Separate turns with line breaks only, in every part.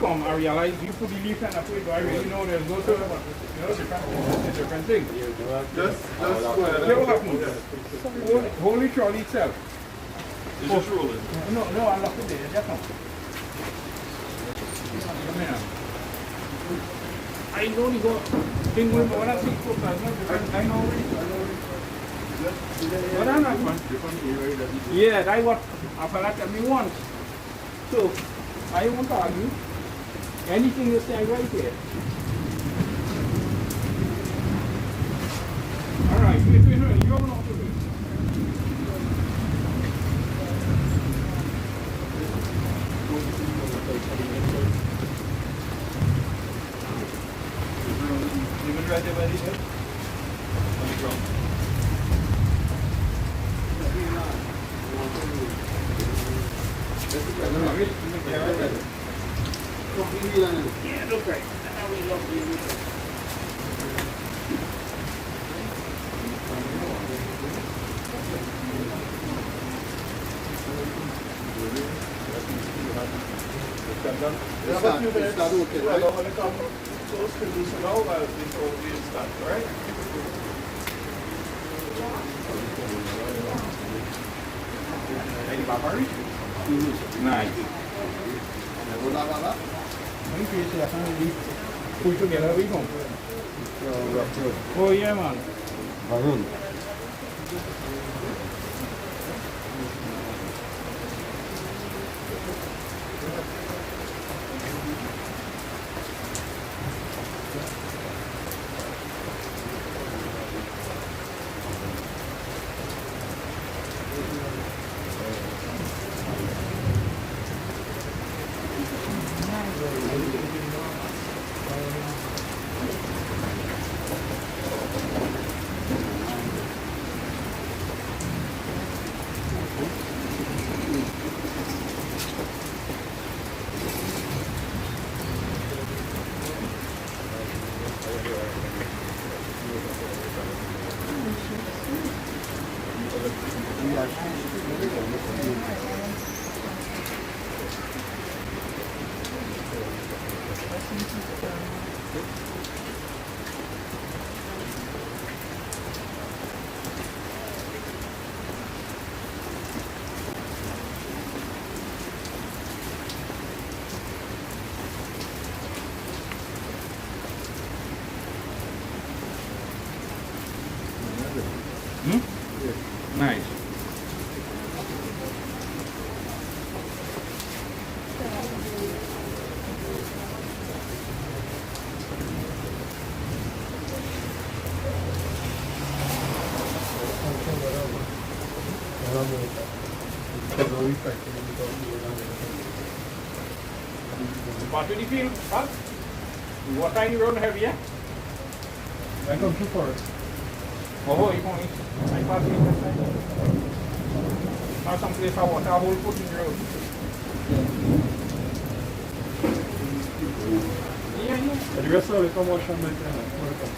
come, I realized you put the leaf and I put it, do I really know there's no sort of, different thing.
Just
Here what happens? Hold the trolley itself.
it's just rolling.
No, I locked it there, just now. I know the go thing with what I think for plasma, I know already. What I know? Yeah, that's what Apparat tell me once. So, I won't argue. Anything you say right here. Alright, wait, you don't know what to do.
Even right there by the head? On the ground.
Yeah, look right. Now we love you. Nice. Put together we go. Oh yeah, man. Nice. What do you feel? Huh? What time you run heavy?
I come too far.
Oh, you going? I pass it this side. Now some place I want a whole foot in the road. Yeah.
The rest of it, come wash on my welcome.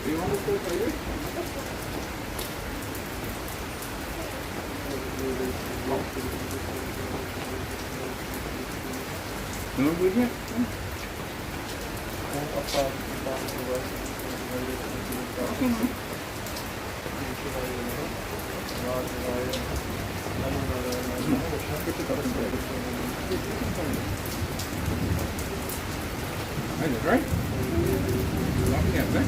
Do you want to go toilet? No good yet? Is it right? Looking at that.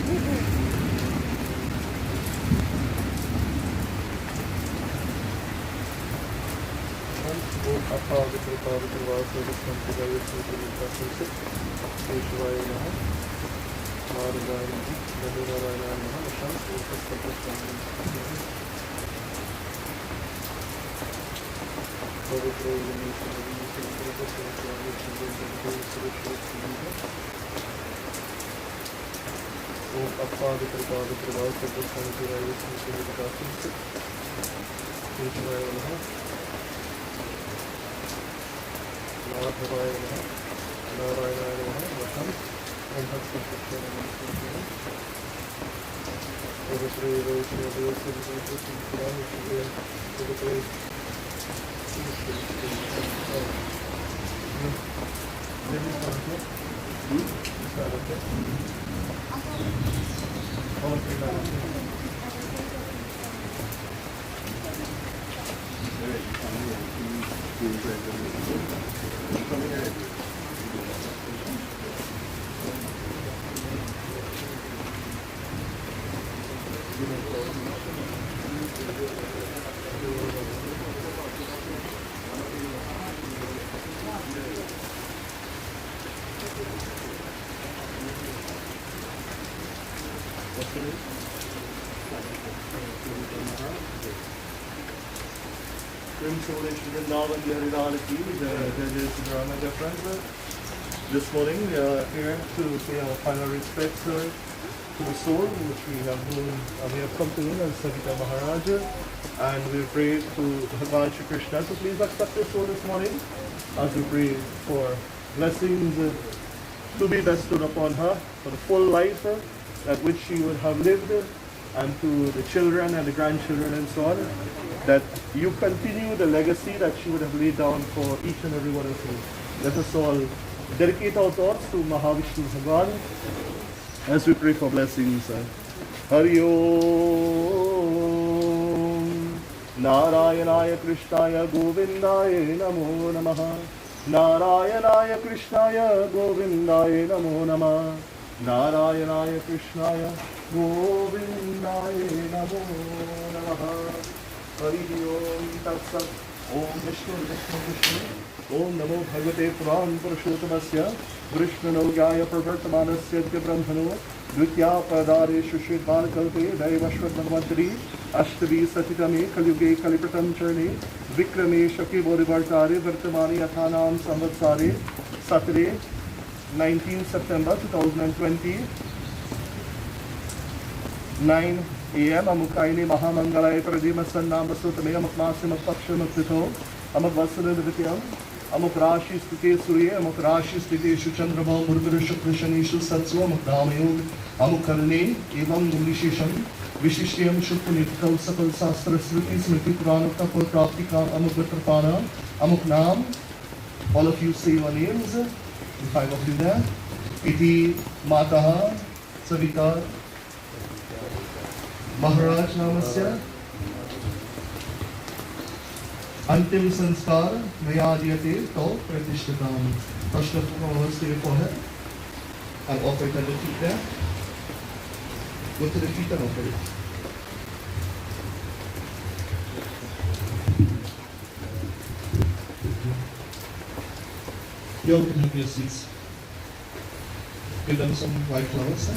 This morning we are here to pay our final respects to the soul which we have come to know as Savita Maharaj, and we pray to Bhagavan Shri Krishna to please accept the soul this morning as we pray for blessings to be bestowed upon her for the full life that which she would have lived, and to the children and the grandchildren and so on, that you continue the legacy that she would have laid down for each and every one of you. Let us all dedicate our thoughts to Mahavishnu Bhagavan as we pray for blessings. Hari Om Narayanaya Krishnaya Govindaya Namo Namaha Narayanaya Krishnaya Govindaya Namo Namaha Narayanaya Krishnaya Govindaya Namo Namaha Hari Om Tatsat Om Vishnu Vishnu Vishnu Om Namo Bhagavate Puran Purushottamasya Vrishnu Gaya Pravartamanasya Brahmano Dvitya Padare Shushidvan Kalpe Daivashvat Manvantari Ashtavi Satitame Kalyuge Kalipratam Charne Vikrame Shaki Bodhivartare Vartamani Athanam Samvatsare Saturday 19 September 2020 9 a.m. Amukaini Mahamangalaya Pradima Sannam Vasutame Amakmasim Paksham Aktito Amakvasana Vityam Amuk Rashi Stite Surya Amuk Rashi Stite Shuchandrama Murgara Shukra Shanishu Satsu Amuk Ramayog Amuk Karne Evam Nulishisham Vishishyam Shukra Nitkal Sakal Sastra Sruti Smriti Purana Kapur Praptika Amuk Vitrapana Amuk Nam. All of you say your names, the 5 of you there. Iti Mataha Savita Maharaj Namasya Antim Sanskar Mayadiyate To Pratishtatam. Prashna Purna stay forehead and offer it at the feet there. Go to the feet and offer it. You all can have your seats. Give them some white flowers.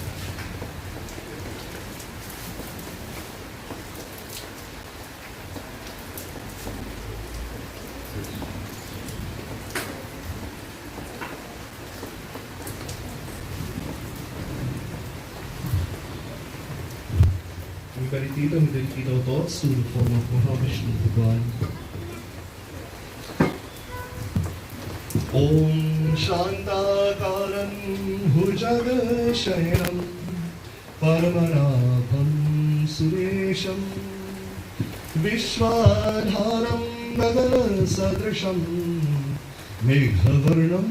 We dedicate our thoughts to the form of Mahavishnu Bhagavan. Om Shantakaram Bhujagashayam Paramanabham Suresham Vishwadharam Gagana Sadrisham Meghavarnam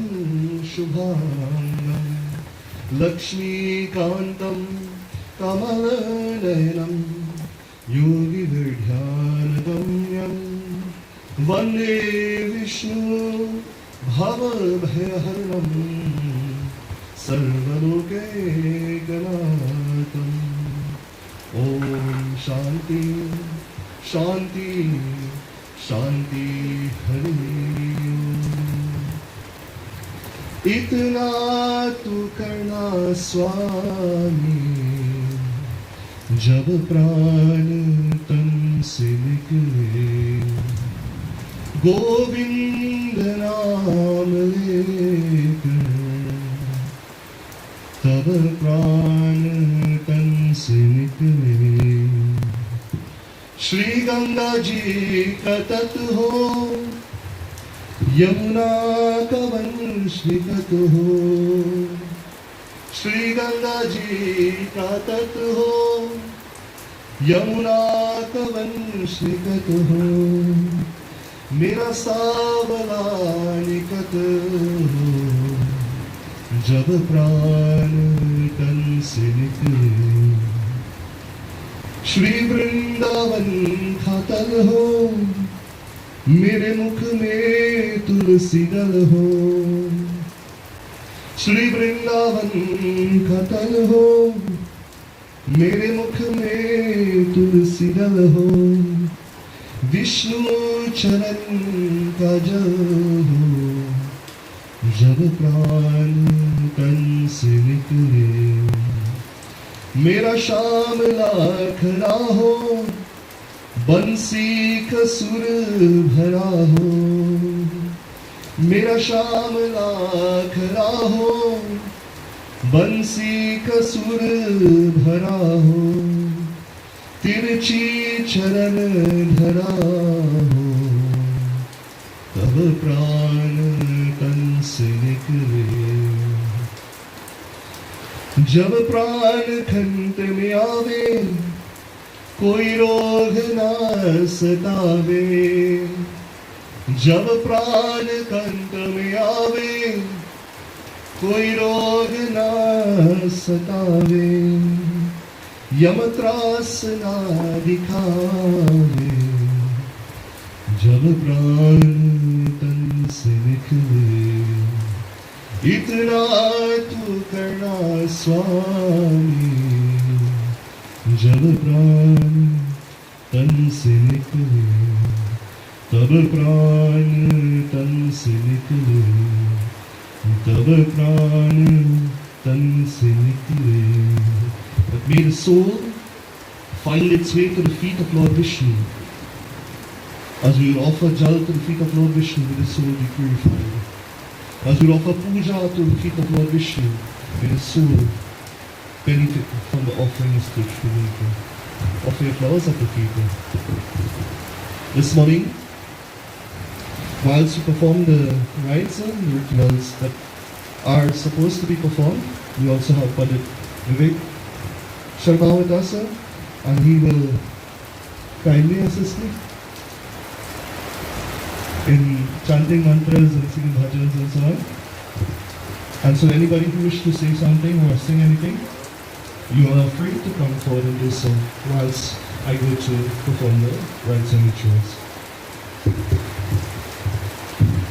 Shubhangam Lakshmi Kantam Kamalayanam Yogi Virdhyanagam Vande Vishnu Bhava-bhaya-haranam Sarvaloke Ganatam. Om Shanti, Shanti, Shanti, Hari Om. इतना तू करना स्वामी, जब प्राण तन से निकले, गोविंद नाम लेकर, तब प्राण तन से निकले। श्री गंगा जी का तट हो, यमुना का वंश निकट हो, श्री गंगा जी का तट हो, यमुना का वंश निकट हो, मेरा सावला निकट हो, जब प्राण तन से निकले। श्री वृंदावन का तल हो, मेरे मुख में तुलसी दल हो, श्री वृंदावन का तल हो, मेरे मुख में तुलसी दल हो, विष्णु चरण का जल हो, जब प्राण तन से निकले। मेरा श्यामला खड़ा हो, बंसी का सुर भरा हो, मेरा श्यामला खड़ा हो, बंसी का सुर भरा हो, तिरछी चरण धरा हो, तब प्राण तन से निकले। जब प्राण खंत में आवे, कोई रोग ना सतावे, जब प्राण कंठ में आवे, कोई रोग ना सतावे, यम त्रास ना दिखावे, जब प्राण तन से निकले। इतना तू करना स्वामी, जब प्राण तन से निकले, तब प्राण तन से निकले, तब प्राण तन से निकले। But may the soul find its way to the feet of Lord Vishnu. As we offer jal to the feet of Lord Vishnu, may the soul be purified. As we offer puja to the feet of Lord Vishnu, may the soul benefit from the offerings to which we make. Offer your flowers at the feet. This morning, whilst we perform the rites and the rituals that are supposed to be performed, we also have Pandit Vivek Sharma with us, and he will kindly assist me in chanting mantras and singing bhajans and so on. And so anybody who wishes to say something or sing anything, you are free to come forward and do so whilst I go to perform the rites and rituals.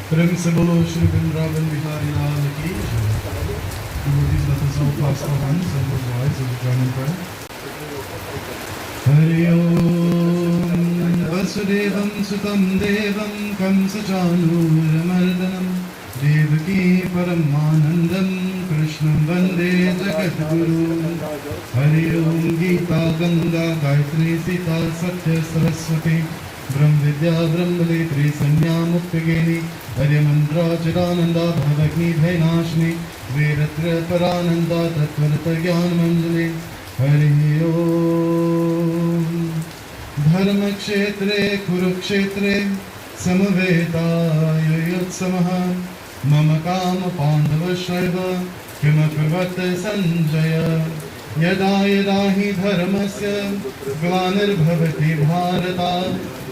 Prem se bolo Shri Vrindavan Bihari Lal ki jai. Devotees, let us all clasp our hands and close our eyes as we join in prayer. Hari Om Vasudevam Sutam Devam Kamsachanuramardanam Devaki Paramanandam Krishnam Vande Jagadguru. Hari Om Gita Ganga Gayatri Sita Satya Saraswati Brahm Vidya Brahmaletri Sanya Muktageni Arya Mandra Chidananda Bhavagni Bhainashni Vedatra Parananda Tatvarata Gyan Manjali. Hari Om Dharma Kshetre Kurukshetre Samaveta Yutsamah Mama Kama Pandava Shaiva Kimakurvata Sanjaya Yada Yada Hi Dharmasya Glanir Bhavati Bharata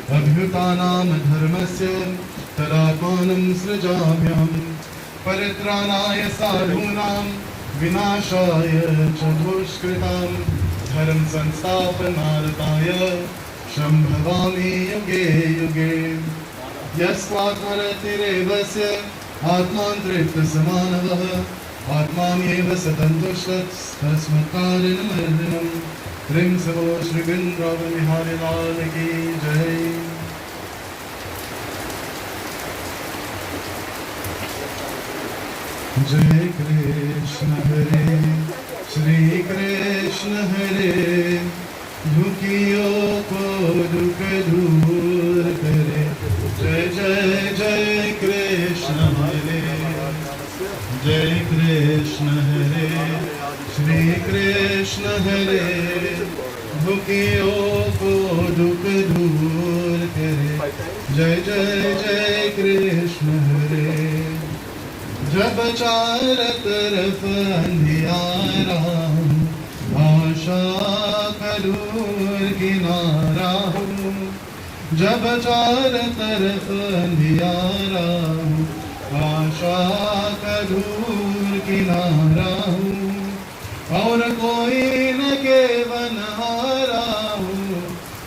Abhyutanam Dharmasya Tadatmanam Srajamyam Paritranaya Sadhunam Vinashaya Chadushkritam Dharam Sansthapanartaya Shambhavami Yuge Yuge Yasvatmarati Revasya Atmantripta Samanavaha Atmamyeva Satantushtat Tasmakarinam Ardinam Rim Savo Shri Vrindavan Bihari Lal ki jai.
जय कृष्ण हरे श्री कृष्ण हरे दुखियों को दुख दूर करे जय जय जय कृष्ण हरे जय कृष्ण हरे श्री कृष्ण हरे दुखियों को दुख दूर करे जय जय जय कृष्ण हरे जब चार तरफ अंधियारा आशा का दूर किनारा जब चार तरफ अंधियारा आशा का दूर किनारा और कोई न केवल हारा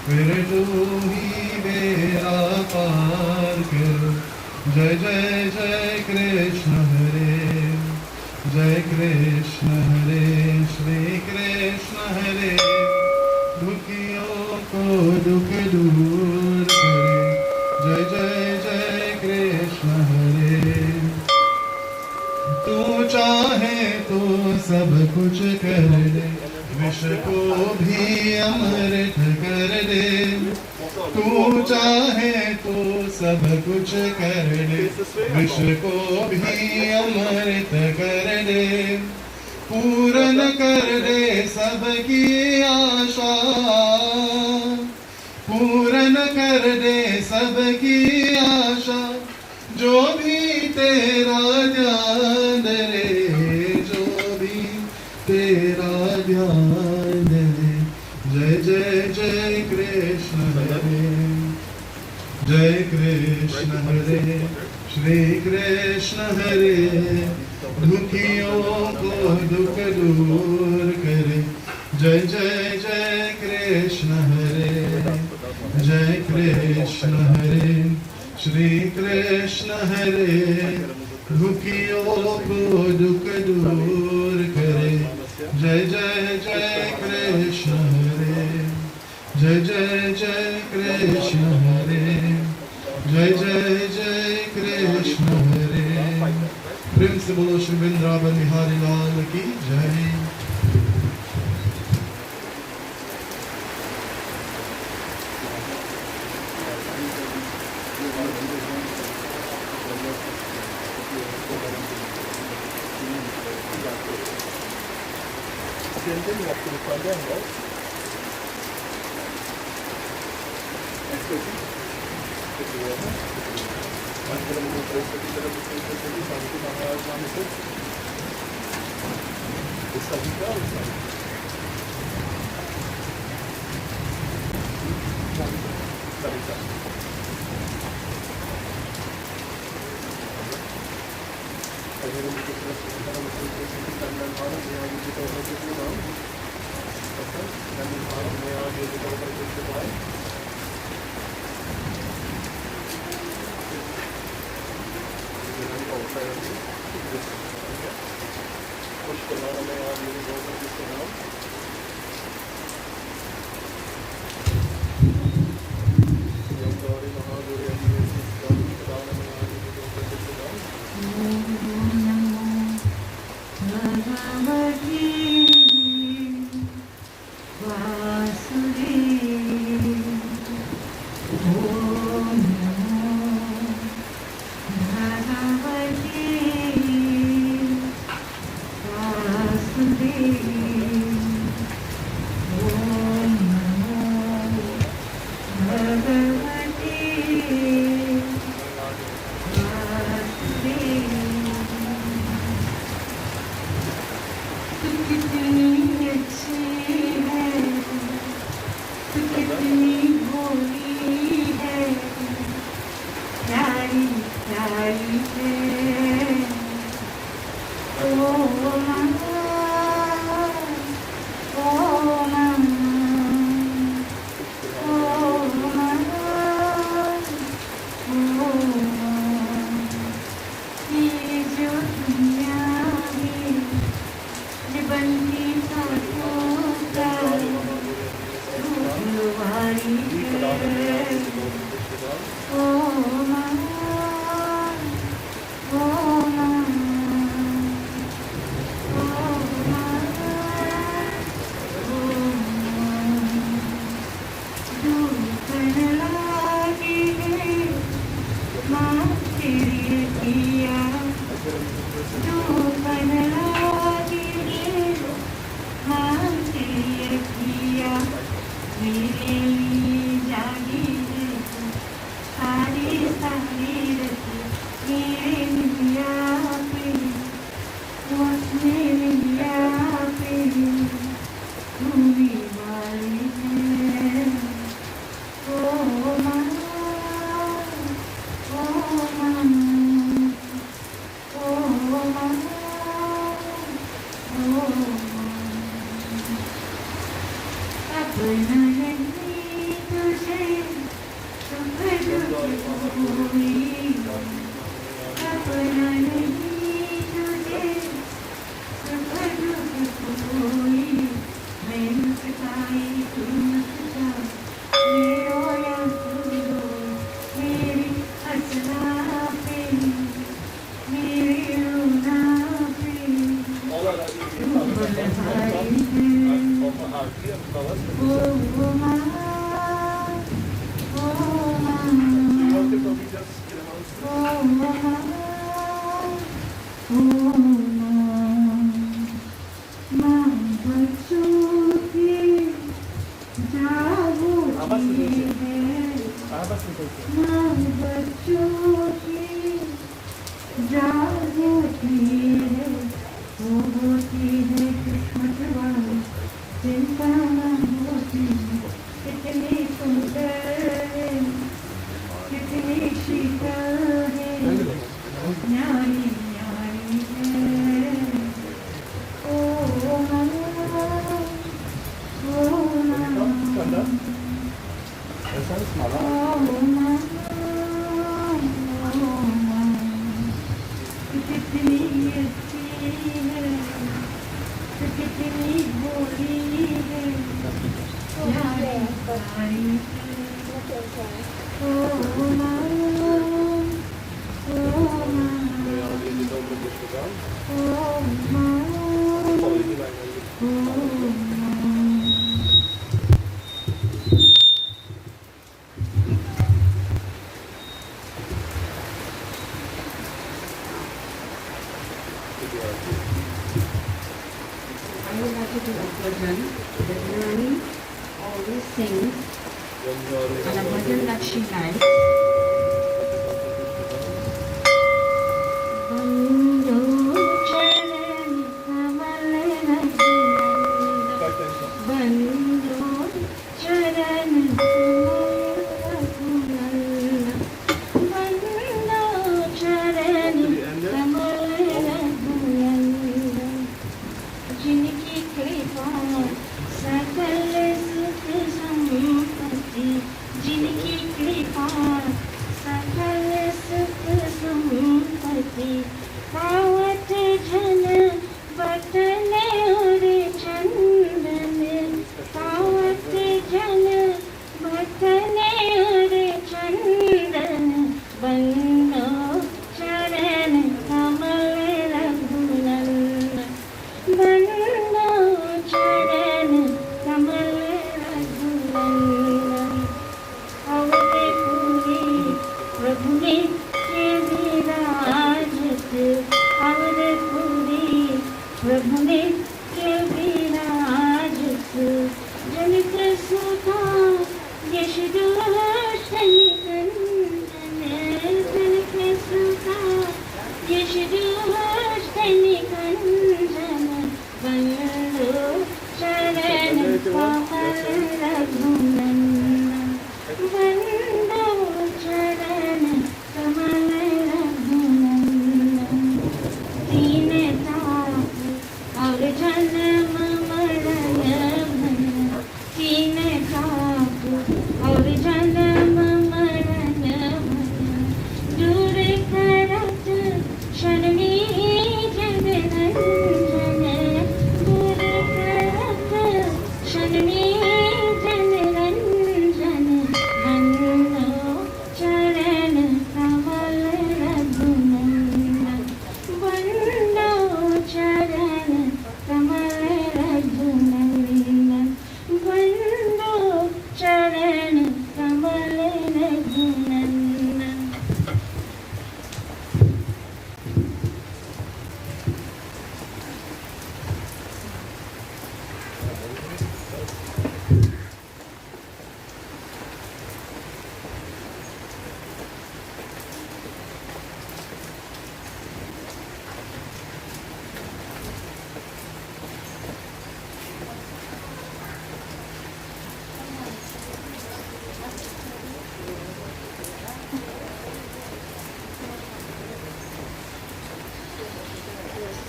फिर तू ही मेरा पार करो जय जय जय कृष्ण हरे जय कृष्ण हरे श्री कृष्ण हरे दुखियों को दुख दूर करे जय जय जय कृष्ण हरे तू चाहे तो सब कुछ कर दे विष को भी अमृत कर दे तू चाहे तो सब कुछ कर दे विष को भी अमृत कर दे पूर्ण कर दे सबकी आशा पूर्ण कर दे सबकी आशा जो भी तेरा ध्यान रे जो भी तेरा ध्यान रे जय जय जय कृष्ण हरे जय कृष्ण हरे श्री कृष्ण हरे दुखियों को दुख दूर करे जय जय जय कृष्ण हरे जय कृष्ण हरे श्री कृष्ण हरे दुखियों को दुख दूर करे जय जय जय कृष्ण हरे जय जय जय कृष्ण हरे जय जय जय कृष्ण हरे प्रेम से बोलो श्री वृंदावन बिहारी लाल की जय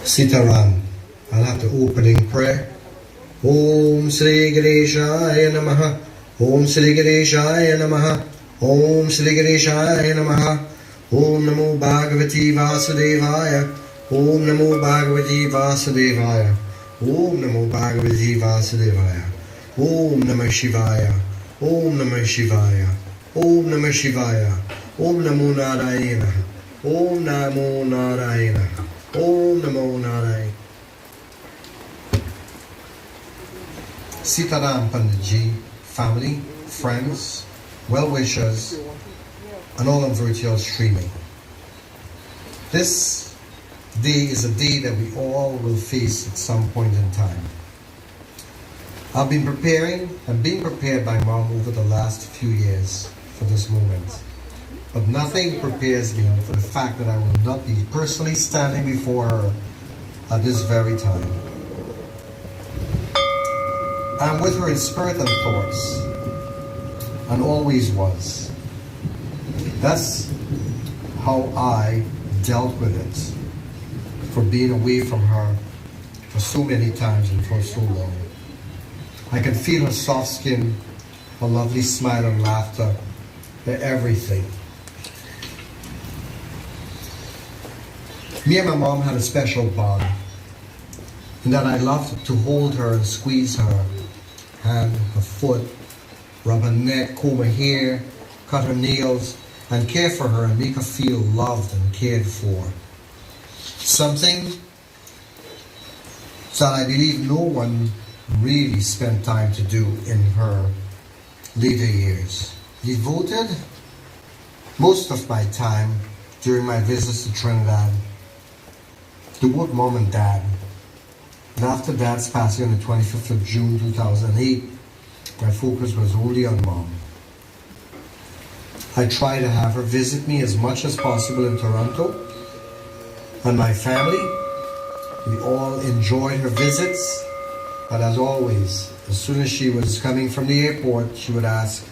Sitaram. I'll have the opening prayer. Om Sri Ganeshaya Namaha. Om Sri Ganeshaya Namaha. Om Sri Ganeshaya Namaha. Om Namo Bhagavati Vasudevaya. Om Namo Bhagavati Vasudevaya. Om Namo Bhagavati Vasudevaya. Om Namah Shivaya. Om Namah Shivaya. Om Namah Shivaya. Om Namo Narayana. Om Namo Narayana. Om Namo Narayana. Sitaram Panditji, family, friends, well-wishers, and all of virtual streaming. This day is a day that we all will face at some point in time. I've been being prepared by Mom over the last few years for this moment. But nothing prepares me for the fact that I will not be personally standing before her at this very time. I'm with her in spirit and thoughts, and always was. That's how I dealt with it, for being away from her for so many times and for so long. I can feel her soft skin, her lovely smile and laughter, her everything. Me and my mom had a special bond, in that I loved to hold her and squeeze her hand, her foot, rub her neck, comb her hair, cut her nails, and care for her and make her feel loved and cared for. Something that I believe no one really spent time to do in her later years. Devoted most of my time during my visits to Trinidad to both Mom and Dad. And after Dad's passing on the 25th of June 2008, my focus was only on Mom. I tried to have her visit me as much as possible in Toronto, and my family, we all enjoyed her visits, but as always, as soon as she was coming from the airport, she would ask,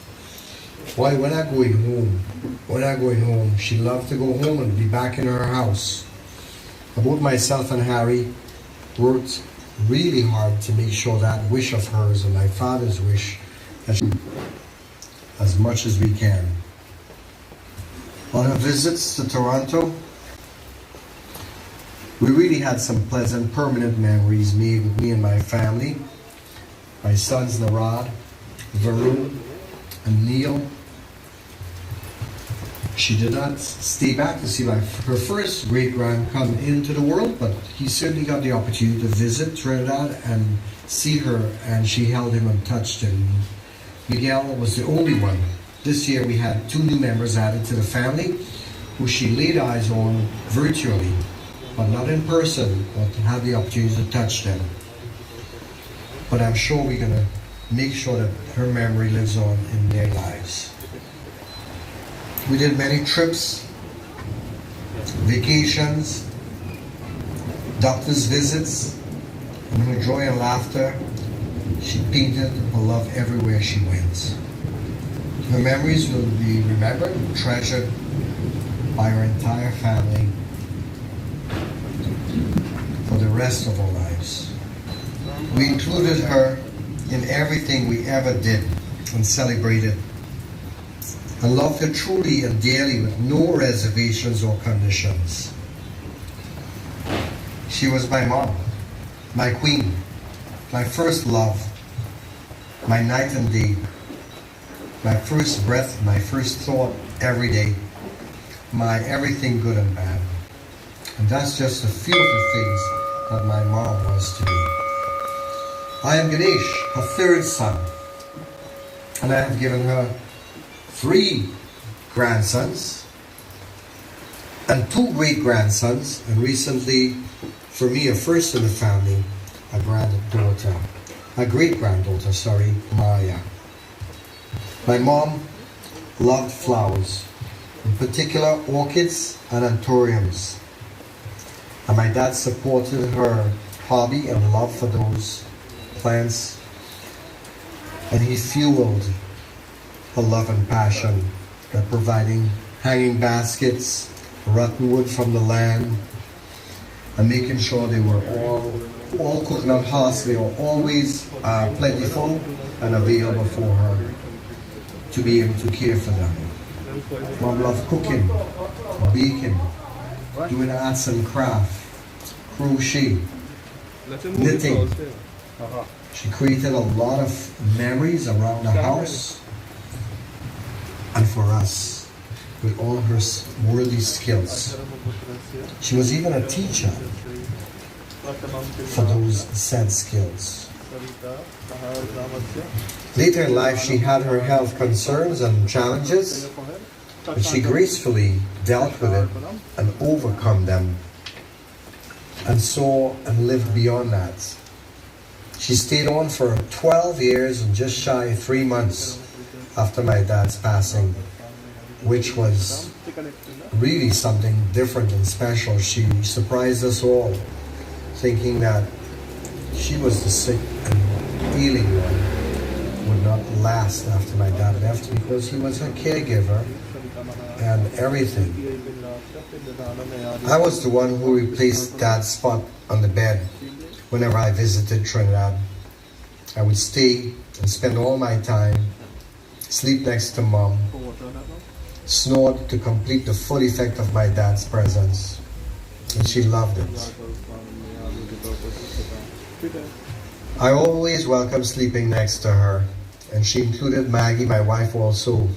"Why, when are going home? When are going home?" She loved to go home and be back in her house. Both myself and Harry worked really hard to make sure that wish of hers and my father's wish as much as we can. On her visits to Toronto, we really had some pleasant permanent memories made with me and my family. My sons Narad, Varun, and Neil. She did not stay back to see her first great-grand come into the world, but he certainly got the opportunity to visit Trinidad and see her, and she held him and touched him. Miguel was the only one. This year we had 2 new members added to the family, who she laid eyes on virtually, but not in person, but had the opportunity to touch them. But I'm sure we're going to make sure that her memory lives on in their lives. We did many trips, vacations, doctor's visits, and her joy and laughter, she painted her love everywhere she went. Her memories will be remembered and treasured by her entire family for the rest of our lives. We included her in everything we ever did and celebrated, and loved her truly and dearly with no reservations or conditions. She was my mom, my queen, my first love, my night and day, my first breath, my first thought every day, my everything good and bad. And that's just a few of the things that my mom was to me. I am Ganesh, her third son, and I have given her 3 grandsons and 2 great-grandsons, and recently, for me, a first in the family, a great-granddaughter, Maya. My mom loved flowers, in particular orchids and anthuriums, and my dad supported her hobby and love for those plants, and he fueled her love and passion by providing hanging baskets, rotten wood from the land, and making sure they were all coconut husks. They were always plentiful and available for her to be able to care for them. Mom loved cooking, baking, doing arts and craft, crochet, knitting. She created a lot of memories around the house and for us with all her worldly skills. She was even a teacher for those said skills. Later in life, she had her health concerns and challenges, but she gracefully dealt with it and overcome them and saw and lived beyond that. She stayed on for 12 years and just shy of 3 months after my dad's passing, which was really something different and special. She surprised us all, thinking that she was the sick and ailing one, would not last after my dad left, because he was her caregiver and everything. I was the one who replaced Dad's spot on the bed whenever I visited Trinidad. I would stay and spend all my time, sleep next to Mom, snored to complete the full effect of my dad's presence, and she loved it. I always welcomed sleeping next to her, and she included Maggie, my wife, also.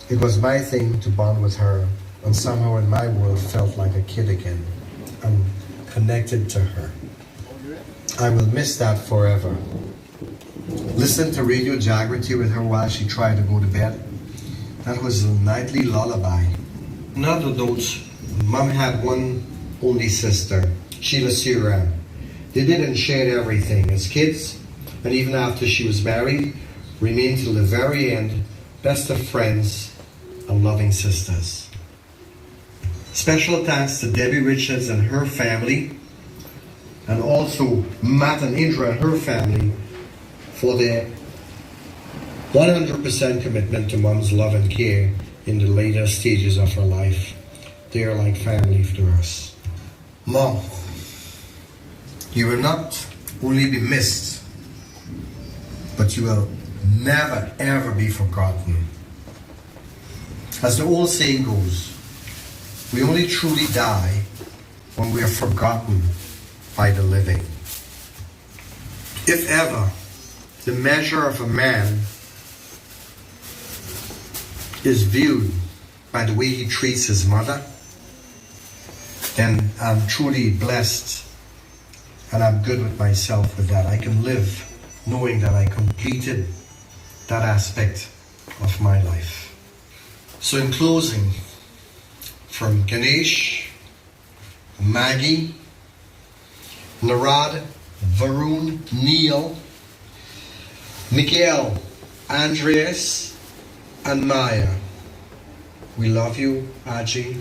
It was my thing to bond with her, and somehow in my world felt like a kid again. I'm connected to her. I will miss that forever. Listen to Radio Jagrati with her while she tried to go to bed. That was a nightly lullaby. Another note, Mom had one only sister, Sheila Siran. They did and shared everything. As kids, and even after she was married, remained till the very end, best of friends and loving sisters. Special thanks to Debbie Richards and her family, and also Matt and Indra and her family for their 100% commitment to Mom's love and care in the later stages of her life. They are like family to us. Mom, you will not only be missed, but you will never ever be forgotten. As the old saying goes, we only truly die when we are forgotten by the living. If ever the measure of a man is viewed by the way he treats his mother, then I'm truly blessed and I'm good with myself with that. I can live knowing that I completed that aspect of my life. So in closing, from Ganesh, Maggie, Narad, Varun, Neil, Mikael, Andreas, and Maya, we love you, Aji.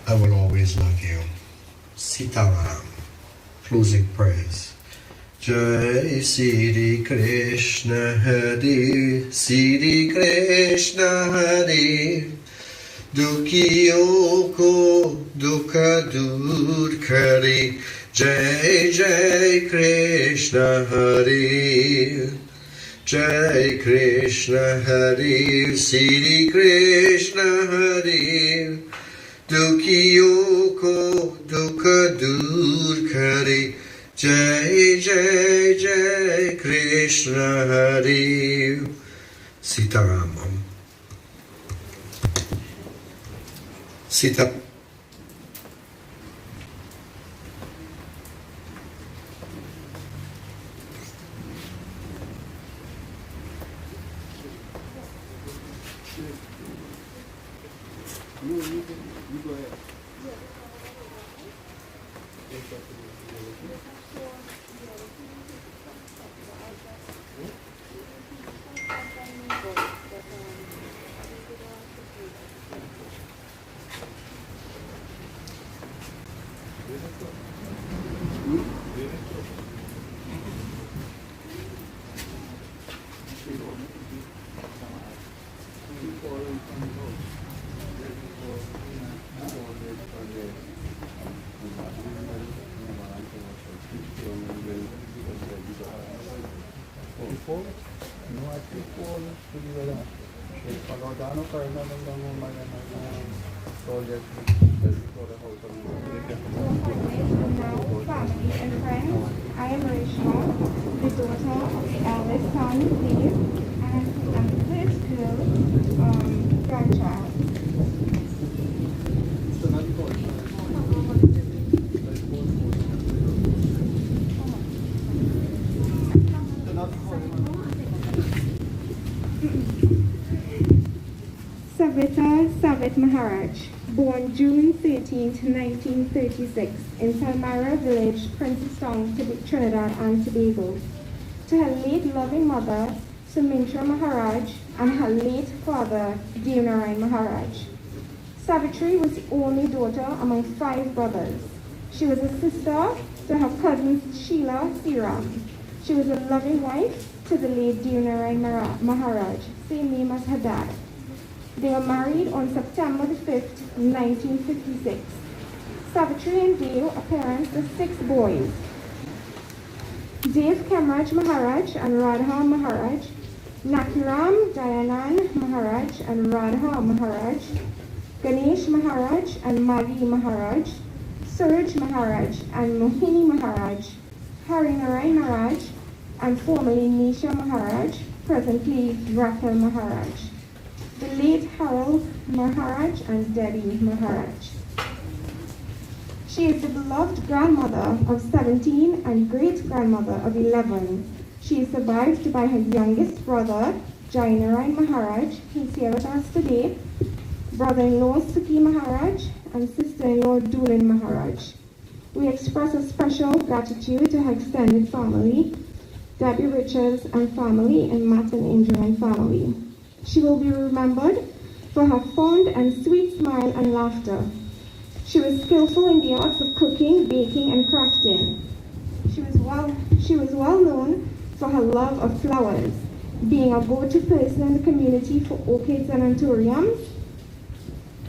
I will always love you. Sitaram. Closing prayers. Jai Sri Krishna Hare, Sri Krishna Hare. Dukhiyon ko dukha dur kare. Jai Jai Krishna Hare. Jai Krishna Hare, Sri Krishna Hare. Dukhiyon ko dukha dur kare. Jai Jai Jai Krishna Hare. Sitaramam. Sita.
You go ahead.
Paul. No, I think Paul should be well. Palordano, Karna, and the woman, and soldiers.
Family and friends, I am Rachel, the daughter of the eldest son, Dave, and I'm the first girl, grandchild. Savita Maharaj, born June 13, 1936, in Palmyra Village, Princeton, Trinidad and Tobago. To her late loving mother, Sumitra Maharaj, and her late father, Devnarayan Maharaj. Savitri was the only daughter among 5 brothers. She was a sister to her cousins Sheila Siram. She was a loving wife to the late Devnarayan Maharaj, same name as her dad. They were married on September the 5th, 1956. Savitri and Dev are parents to 6 boys. Dev Kamraj Maharaj and Radha Maharaj, Nakiram Dayanand Maharaj and Radha Maharaj, Ganesh Maharaj and Maggie Maharaj, Suraj Maharaj and Mohini Maharaj, Harinarayan Maharaj, and formerly Nisha Maharaj, presently Raquel Maharaj. The late Harold Maharaj and Debbie Maharaj. She is the beloved grandmother of 17 and great-grandmother of 11. She is survived by her youngest brother, Jainarayan Maharaj, who's here with us today, brother-in-law Suki Maharaj, and sister-in-law Dulin Maharaj. We express a special gratitude to her extended family, Debbie Richards and family, and Matt and Angel and family. She will be remembered for her fond and sweet smile and laughter. She was skillful in the arts of cooking, baking, and crafting. She was well known for her love of flowers, being a go-to person in the community for orchids and anthuriums.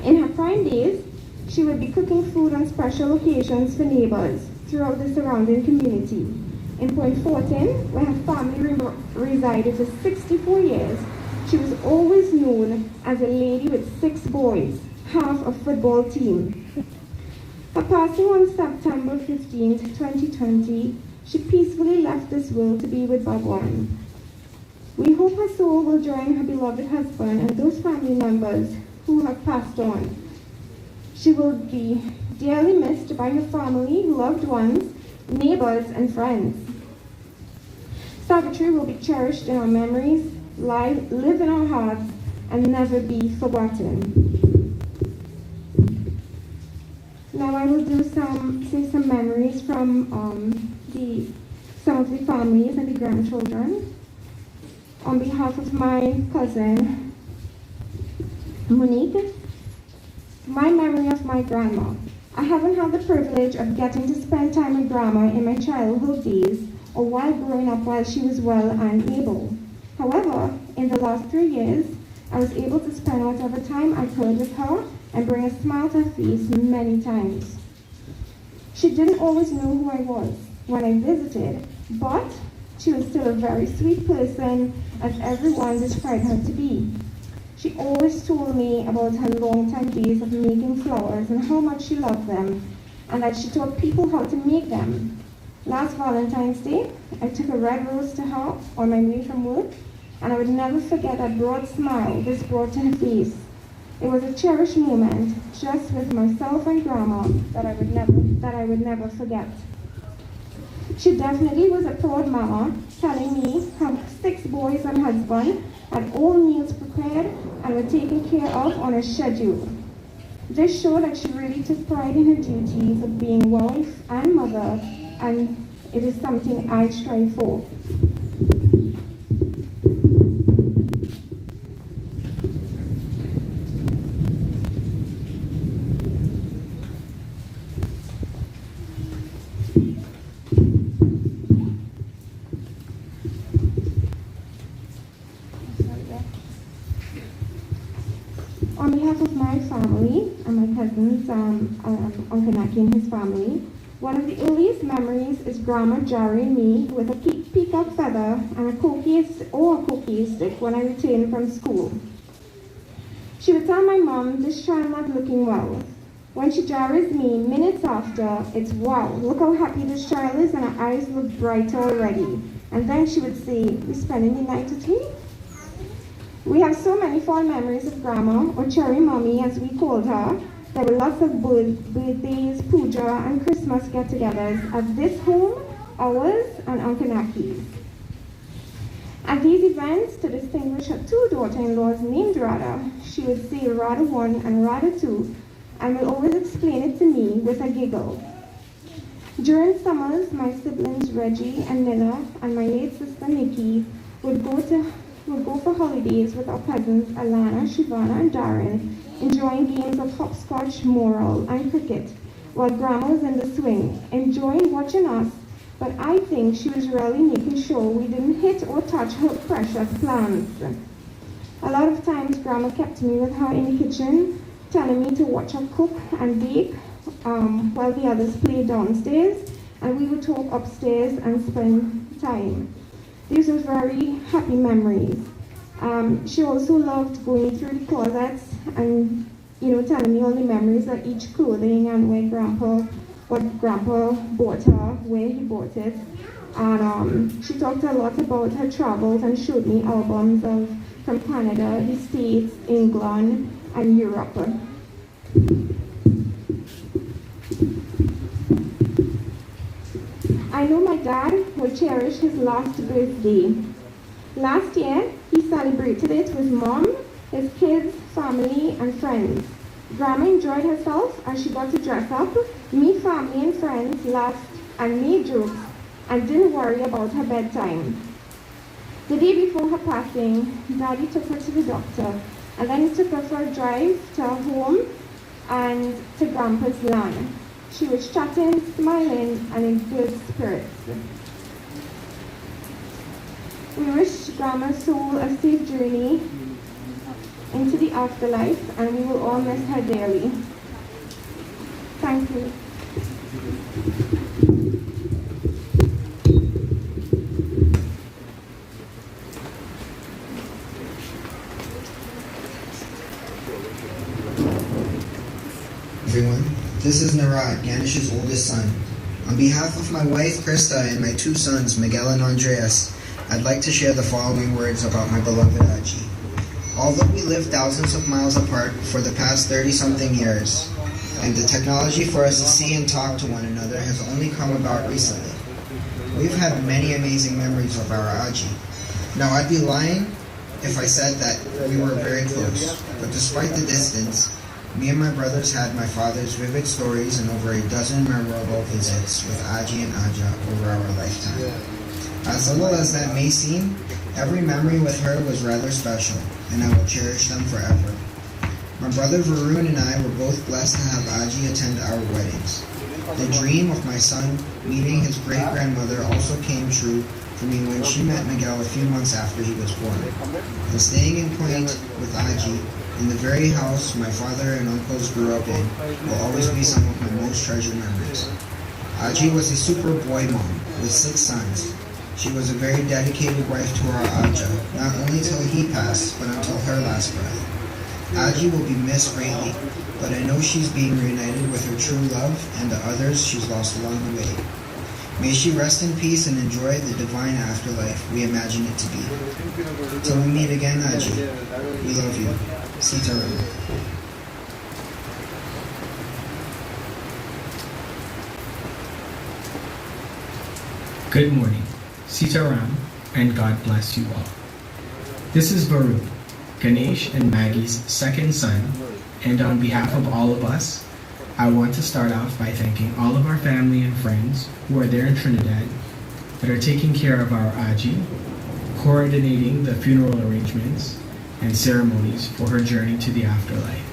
In her prime days, she would be cooking food on special occasions for neighbors throughout the surrounding community. In Point Fortin, where her family resided for 64 years, she was always known as a lady with 6 boys, half a football team. Her passing on September 15, 2020, she peacefully left this world to be with Bhagwan. We hope her soul will join her beloved husband and those family members who have passed on. She will be dearly missed by her family, loved ones, neighbors, and friends. Savitri will be cherished in our memories, live in our hearts, and never be forgotten. Now I will say some memories from some of the families and the grandchildren. On behalf of my cousin Monique, my memory of my grandma. I haven't had the privilege of getting to spend time with grandma in my childhood days or while growing up while she was well and able. However, in the last 3 years, I was able to spend whatever time I could with her and bring a smile to her face many times. She didn't always know who I was when I visited, but she was still a very sweet person, as everyone described her to be. She always told me about her long-time days of making flowers and how much she loved them, and that she taught people how to make them. Last Valentine's Day, I took a red rose to her on my way from work, and I would never forget that broad smile this brought to her face. It was a cherished moment, just with myself and Grandma, that I would never forget. She definitely was a proud mama, telling me her 6 boys and husband had all meals prepared and were taken care of on a schedule. This showed that she really took pride in her duties of being wife and mother, and it is something I strive for. On behalf of my family and my cousins, Uncle Naki and his family, One of the earliest memories is Grandma jarring me with a peacock feather and a coquille stick when I returned from school. She would tell my mom, "This child not looking well." When she jars me, minutes after, it's, "Wow, look how happy this child is," and her eyes look brighter already. And then she would say, "We spending the night at home?" We have so many fond memories of Grandma, or Cherry Mommy as we called her. There were lots of birthdays, puja, and Christmas get-togethers at this home, ours, and Uncle Naki's. At these events, to distinguish her two daughter-in-laws named Radha, she would say Radha 1 and Radha 2, and will always explain it to me with a giggle. During summers, my siblings Reggie and Nilla and my late sister Nikki would go for holidays with our cousins Alana, Shivana, and Darren, enjoying games of hopscotch, moral, and cricket, while Grandma was in the swing, enjoying watching us, but I think she was really making sure we didn't hit or touch her precious plants. A lot of times, Grandma kept me with her in the kitchen, telling me to watch her cook and bake, while the others played downstairs, and we would talk upstairs and spend time. These were very happy memories. She also loved going through the closets and, telling me all the memories of each clothing and what Grandpa bought her, where he bought it. And she talked a lot about her travels and showed me albums from Canada, the States, England, and Europe. I know my dad will cherish his last birthday. Last year, he celebrated it with Mom, his kids, family, and friends. Grandma enjoyed herself as she got to dress up, meet family and friends, laugh, and made jokes, and didn't worry about her bedtime. The day before her passing, Daddy took her to the doctor, and then he took her for a drive to her home and to Grandpa's land. She was chatting, smiling, and in good spirits. We wish Grandma's soul a safe journey into the afterlife, and we will all miss her dearly. Thank you.
Everyone, this is Narad, Ganesh's oldest son. On behalf of my wife, Krista, and my two sons, Miguel and Andreas, I'd like to share the following words about my beloved Aji. Although we live thousands of miles apart for the past 30-something years, and the technology for us to see and talk to one another has only come about recently, we've had many amazing memories of our Aji. Now, I'd be lying if I said that we were very close, but despite the distance, me and my brothers had my father's vivid stories and over a dozen memorable visits with Aji and Aja over our lifetime. As little as that may seem, every memory with her was rather special, and I will cherish them forever. My brother Varun and I were both blessed to have Aji attend our weddings. The dream of my son meeting his great-grandmother also came true for me when she met Miguel a few months after he was born. And staying in Point with Aji, in the very house my father and uncles grew up in, will always be some of my most treasured memories. Aji was a super boy mom with 6 sons. She was a very dedicated wife to our Aja, not only till he passed, but until her last breath. Aji will be missed greatly, but I know she's being reunited with her true love and the others she's lost along the way. May she rest in peace and enjoy the divine afterlife we imagine it to be. Till we meet again, Aji, we love you. Sita Ram.
Good morning, Sita Ram, and God bless you all. This is Varun, Ganesh and Maggie's second son, and on behalf of all of us, I want to start off by thanking all of our family and friends who are there in Trinidad that are taking care of our Aji, coordinating the funeral arrangements and ceremonies for her journey to the afterlife.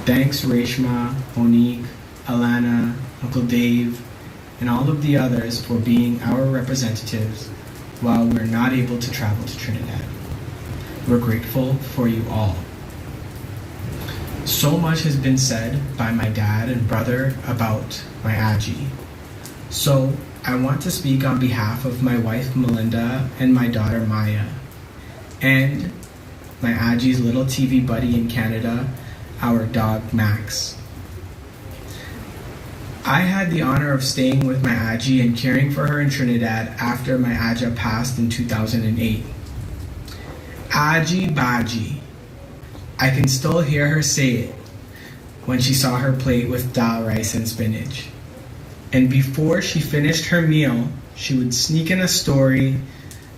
Thanks Reshma, Onik, Alana, Uncle Dave, and all of the others for being our representatives while we're not able to travel to Trinidad. We're grateful for you all. So much has been said by my dad and brother about my Aji. So I want to speak on behalf of my wife Melinda and my daughter Maya, and my Aji's little TV buddy in Canada, our dog Max. I had the honor of staying with my Aji and caring for her in Trinidad after my Aja passed in 2008. Aji Baji. I can still hear her say it when she saw her plate with dal rice and spinach. And before she finished her meal, she would sneak in a story,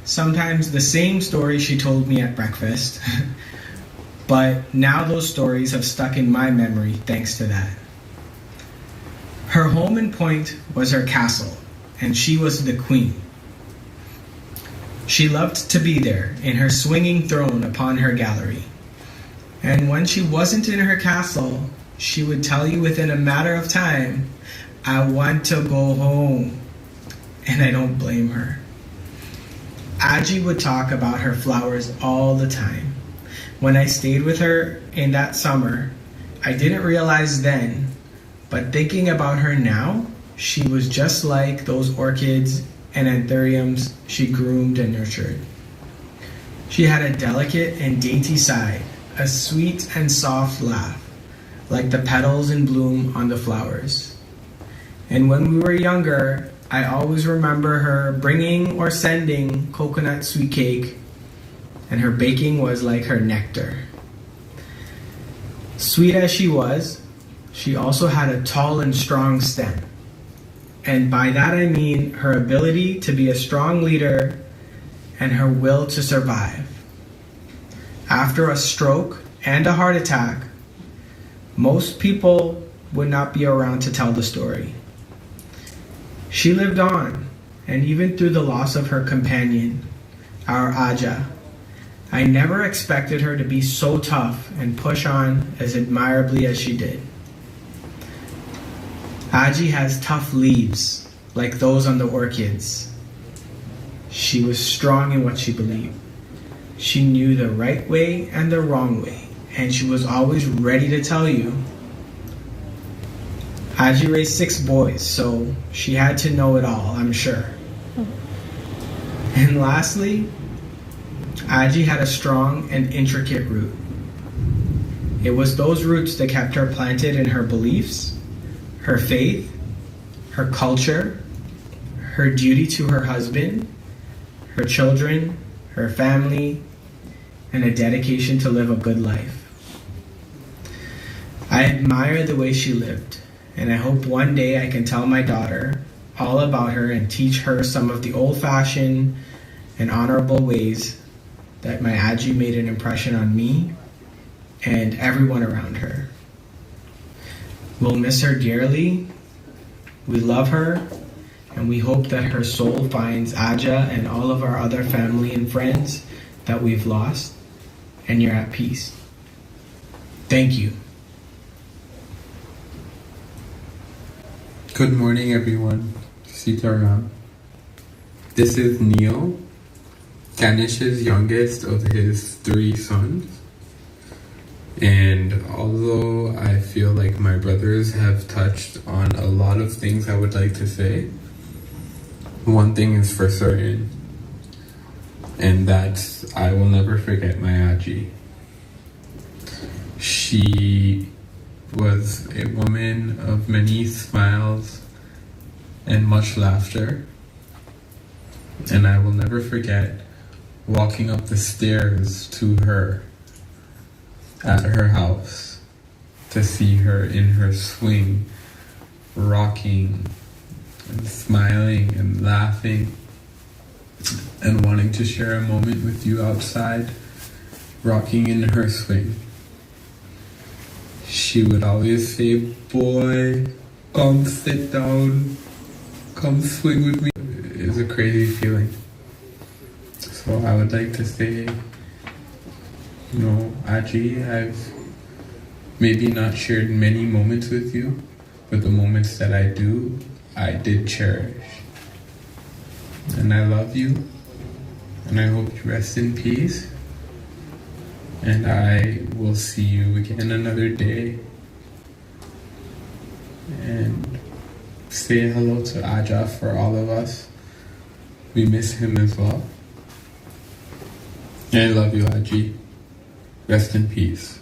sometimes the same story she told me at breakfast. But now those stories have stuck in my memory thanks to that. Her home in Point was her castle, and she was the queen. She loved to be there in her swinging throne upon her gallery. And when she wasn't in her castle, she would tell you within a matter of time, "I want to go home." And I don't blame her. Aji would talk about her flowers all the time. When I stayed with her in that summer, I didn't realize then, but thinking about her now, she was just like those orchids and anthuriums she groomed and nurtured. She had a delicate and dainty side, a sweet and soft laugh, like the petals in bloom on the flowers. And when we were younger, I always remember her bringing or sending coconut sweet cake, and her baking was like her nectar. Sweet as she was, she also had a tall and strong stem. And by that I mean her ability to be a strong leader and her will to survive. After a stroke and a heart attack, most people would not be around to tell the story. She lived on, and even through the loss of her companion, our Aja, I never expected her to be so tough and push on as admirably as she did. Aji has tough leaves, like those on the orchids. She was strong in what she believed. She knew the right way and the wrong way, and she was always ready to tell you. Aji raised 6 boys, so she had to know it all, I'm sure. And lastly, Aji had a strong and intricate root. It was those roots that kept her planted in her beliefs, her faith, her culture, her duty to her husband, her children, her family, and a dedication to live a good life. I admire the way she lived, and I hope one day I can tell my daughter all about her and teach her some of the old-fashioned and honorable ways that my Aji made an impression on me and everyone around her. We'll miss her dearly. We love her, and we hope that her soul finds Aja and all of our other family and friends that we've lost, and you're at peace. Thank you.
Good morning, everyone. Sitaram. This is Neil, Ganesh's youngest of his 3 sons. And although I feel like my brothers have touched on a lot of things I would like to say, one thing is for certain, and that's I will never forget my Aji. She was a woman of many smiles and much laughter, and I will never forget walking up the stairs to her at her house to see her in her swing, rocking and smiling and laughing and wanting to share a moment with you outside, rocking in her swing. She would always say, "Boy, come sit down, come swing with me." It's a crazy feeling. So I would like to say, Aji, I've maybe not shared many moments with you, but the moments that I do, I did cherish. And I love you, and I hope you rest in peace. and I will see you again another day. And say hello to Aja for all of us. We miss him as well. I love you, Aji. Rest in peace.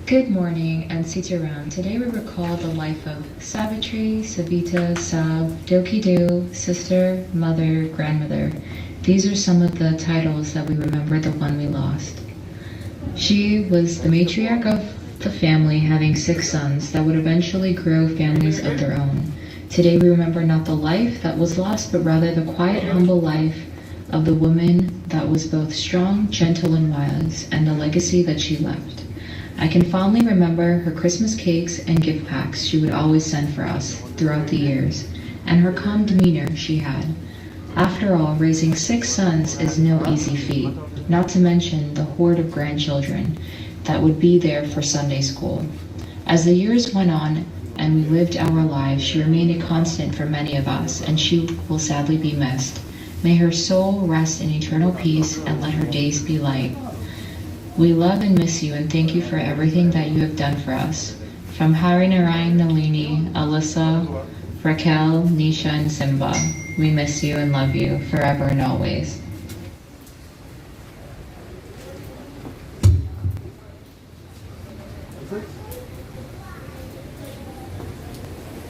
Good morning and Sitaram. Today we recall the life of Savitri, Savita, Sab, Doki-do, sister, mother, grandmother. These are some of the titles that we remember, the one we lost. She was the matriarch of the family, having 6 sons that would eventually grow families of their own. Today we remember not the life that was lost, but rather the quiet, humble life of the woman that was both strong, gentle, and wise, and the legacy that she left. I can fondly remember her Christmas cakes and gift packs she would always send for us throughout the years, and her calm demeanor she had. After all, raising 6 sons is no easy feat, not to mention the horde of grandchildren that would be there for Sunday school. As the years went on and we lived our lives, she remained a constant for many of us, and she will sadly be missed. May her soul rest in eternal peace, and let her days be light. We love and miss you, and thank you for everything that you have done for us. From Hari Narayan, Nalini, Alyssa, Raquel, Nisha, and Simba, we miss you and love you forever and always.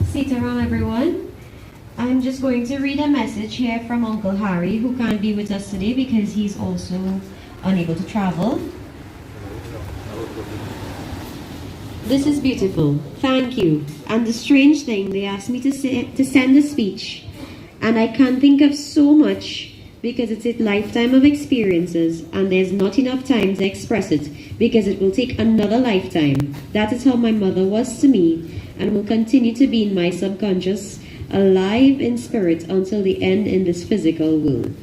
Sitaram, everyone. I'm just going to read a message here from Uncle Harry, who can't be with us today because he's also unable to travel. This is beautiful. Thank you. And the strange thing, they asked me to send a speech, and I can't think of so much because it's a lifetime of experiences, and there's not enough time to express it because it will take another lifetime. That is how my mother was to me, and will continue to be in my subconscious, alive in spirit until the end in this physical world.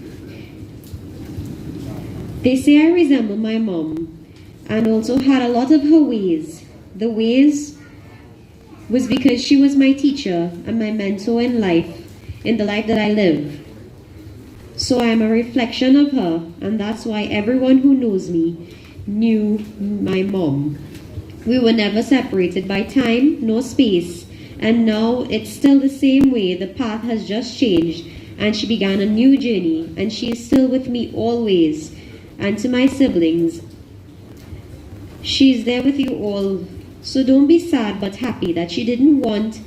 They say I resemble my mom, and also had a lot of her ways. The ways was because she was my teacher and my mentor in life, in the life that I live. So I am a reflection of her, and that's why everyone who knows me knew my mom. We were never separated by time nor space, and now it's still the same way. The path has just changed, and she began a new journey, and she is still with me always. And to my siblings, she's there with you all. So don't be sad but happy that she didn't want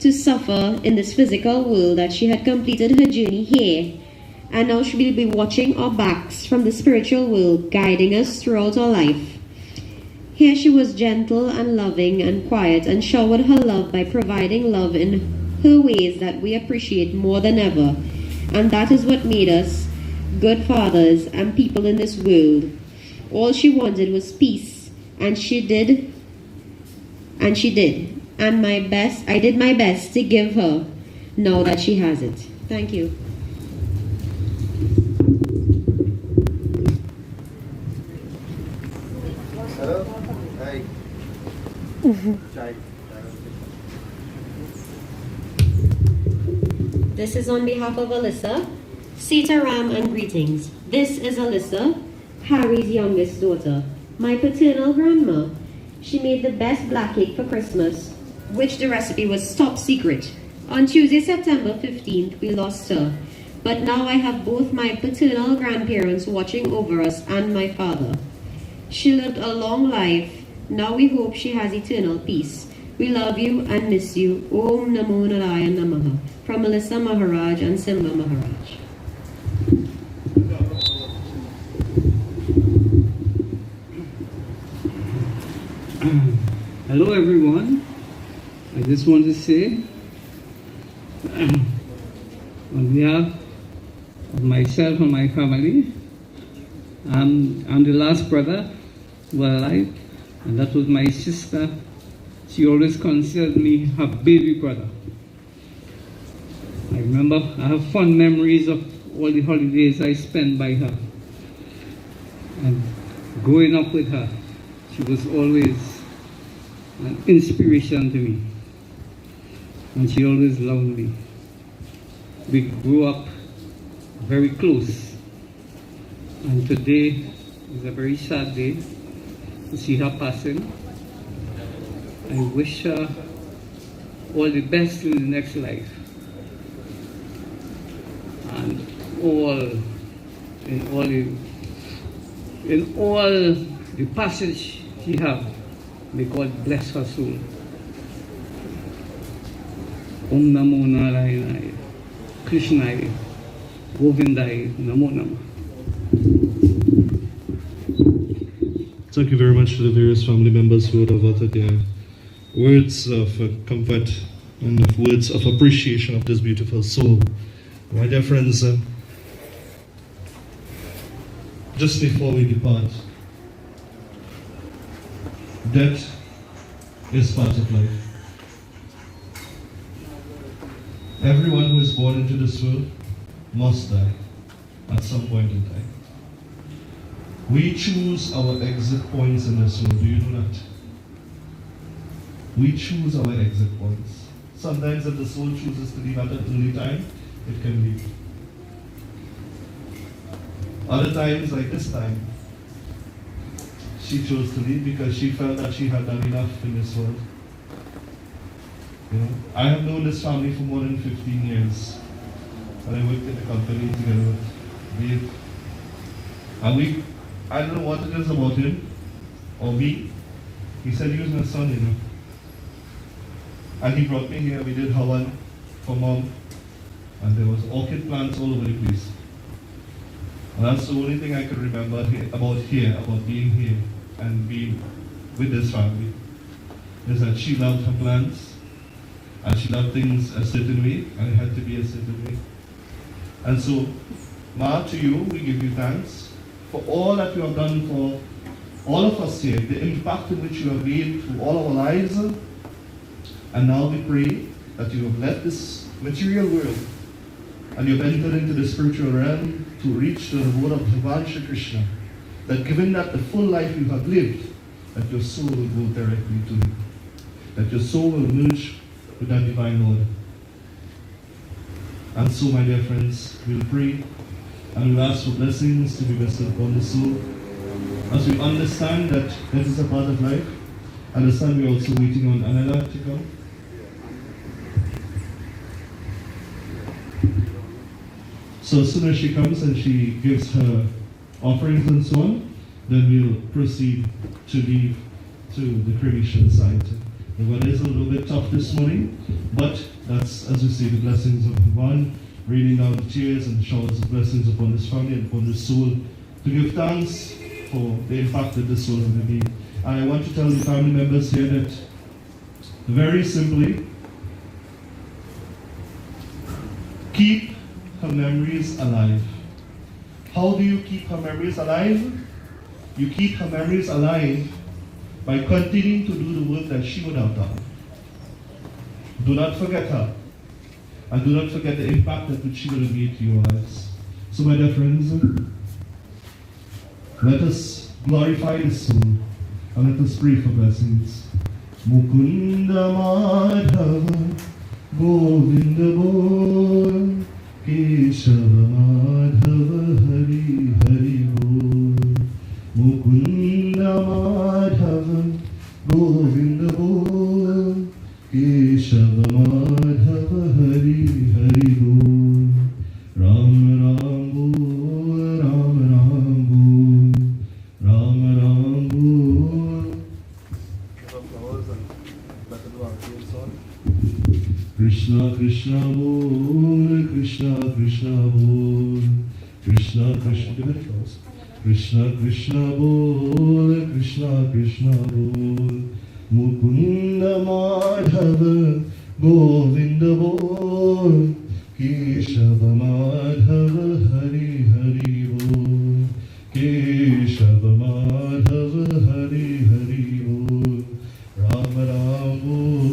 to suffer in this physical world, that she had completed her journey here, and now she will be watching our backs from the spiritual world, guiding us throughout our life. Here she was gentle and loving and quiet, and showered her love by providing love in her ways that we appreciate more than ever. And that is what made us good fathers and people in this world. All she wanted was peace, and she did. And I did my best to give her now that she has it. Thank you.
Hello? Hi.
This is on behalf of Alyssa. Sitaram and greetings. This is Alyssa, Harry's youngest daughter, my paternal grandma. She made the best black cake for Christmas, which the recipe was top secret. On Tuesday, September 15th, we lost her. But now I have both my paternal grandparents watching over us and my father. She lived a long life. Now we hope she has eternal peace. We love you and miss you. Om Namo Narayana Namaha. From Melissa Maharaj and Simba Maharaj.
Hello everyone. I just want to say on behalf of myself and my family, I'm the last brother who was alive, and that was my sister. She always considered me her baby brother. I remember I have fond memories of all the holidays I spent by her, and growing up with her. She was always an inspiration to me. And she always loved me. We grew up very close. And today is a very sad day to see her passing. I wish her all the best in the next life. And in all the passage she have, may God bless her soul. Om Namo Narayanaaya, Krishnaya, Govindaya, Namo Namah.
Thank you very much to the various family members who would have uttered their words of comfort and of words of appreciation of this beautiful soul. My dear friends, just before we depart, death is part of life. Everyone who is born into this world must die at some point in time. We choose our exit points in this world. Do you know that? We choose our exit points. Sometimes if the soul chooses to leave at an early time, it can leave. Other times, like this time, she chose to leave because she felt that she had done enough in this world. You know, I have known this family for more than 15 years. And I worked in the company together with Dave. And I don't know what it is about him or me. He said he was my son, you know. And he brought me here. We did Hawan for Mom. And there was orchid plants all over the place. And that's the only thing I could remember about being here and being with this family. Is that she loved her plants. And she loved things a certain way. And it had to be a certain way. And so, Ma, to you, we give you thanks for all that you have done for all of us here, the impact in which you have made through all our lives. And now we pray that you have left this material world and you have entered into the spiritual realm to reach the abode of Bhagavan Shri Krishna. That given that the full life you have lived, that your soul will go directly to Him. That your soul will merge with that divine Lord. And so, my dear friends, we'll pray and we'll ask for blessings to be bestowed upon the soul. As we understand that this is a part of life, understand we're also waiting on another to come. So as soon as she comes and she gives her offerings and so on, then we'll proceed to leave to the cremation site. The weather is a little bit tough this morning, but that's, as we say, the blessings of Bhagavan, raining down the tears and showers of blessings upon this family and upon this soul, to give thanks for the impact that this soul has made. And I want to tell the family members here that, very simply, keep her memories alive. How do you keep her memories alive? You keep her memories alive by continuing to do the work that she would have done. Do not forget her. And do not forget the impact that she would have made to your lives. So, my dear friends, let us glorify the soul and let us pray for blessings. Mukunda Madhava Govinda Bol Keshava Madhava Hari Hari Bol Mukunda Madhava Govinda Bol Keshava Madhava Hari Hari Bol Ram Ram Bol Ram Ram Bol Ram Ram Bol. Krishna Krishna Bol Krishna Krishna Bol Krishna Krishna Krishna Krishna Bol Krishna Krishna Bol Mukunda Madhava Govinda Bol Keshava Madhava Hari Hari Bol Keshava Madhava Hari Hari Bol Ram Ram Bol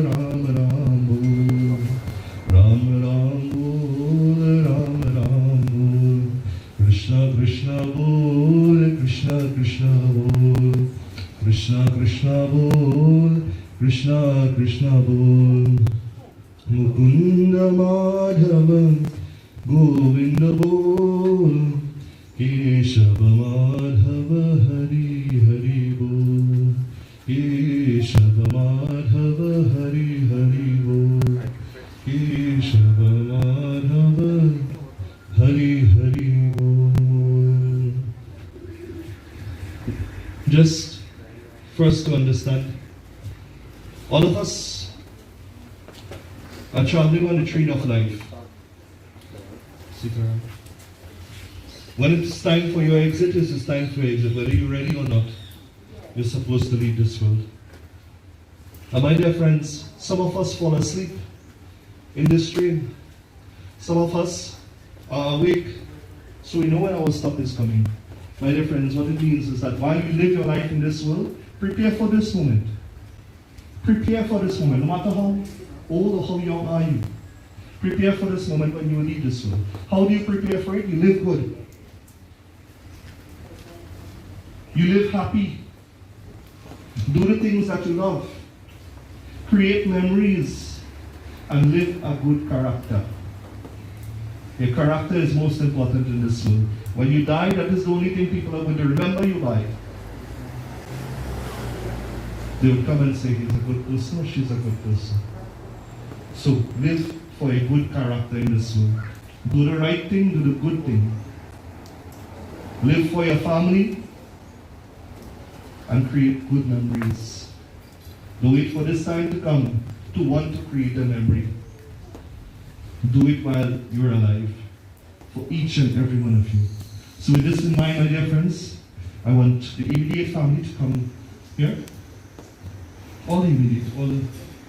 Ram Ram Bol Ram Ram Bol Ram Ram Bol Krishna Krishna Bol Krishna Krishna Bol Krishna Krishna Bol Krishna Krishna bol, Mukunda Madhava, Govinda bol, Keshava Madhava Hari Hari bol, Keshava Madhava Hari Hari bol, Keshava Madhava Hari Hari bol. Just for us to understand, all of us are traveling on the train of life. When it's time for your exit, it's time for your exit. Whether you're ready or not, you're supposed to leave this world. And my dear friends, some of us fall asleep in this train. Some of us are awake, so we know when our stop is coming. My dear friends, what it means is that while you live your life in this world, prepare for this moment. Prepare for this moment, no matter how old or how young are you. Prepare for this moment when you leave this world. How do you prepare for it? You live good. You live happy. Do the things that you love. Create memories and live a good character. Your character is most important in this world. When you die, that is the only thing people are going to remember you by. They will come and say, he's a good person or she's a good person. So live for a good character in this world. Do the right thing, do the good thing. Live for your family and create good memories. Don't wait for this time to come to want to create a memory. Do it while you're alive, for each and every one of you. So with this in mind, my dear friends, I want the immediate family to come here. All the immediate, all the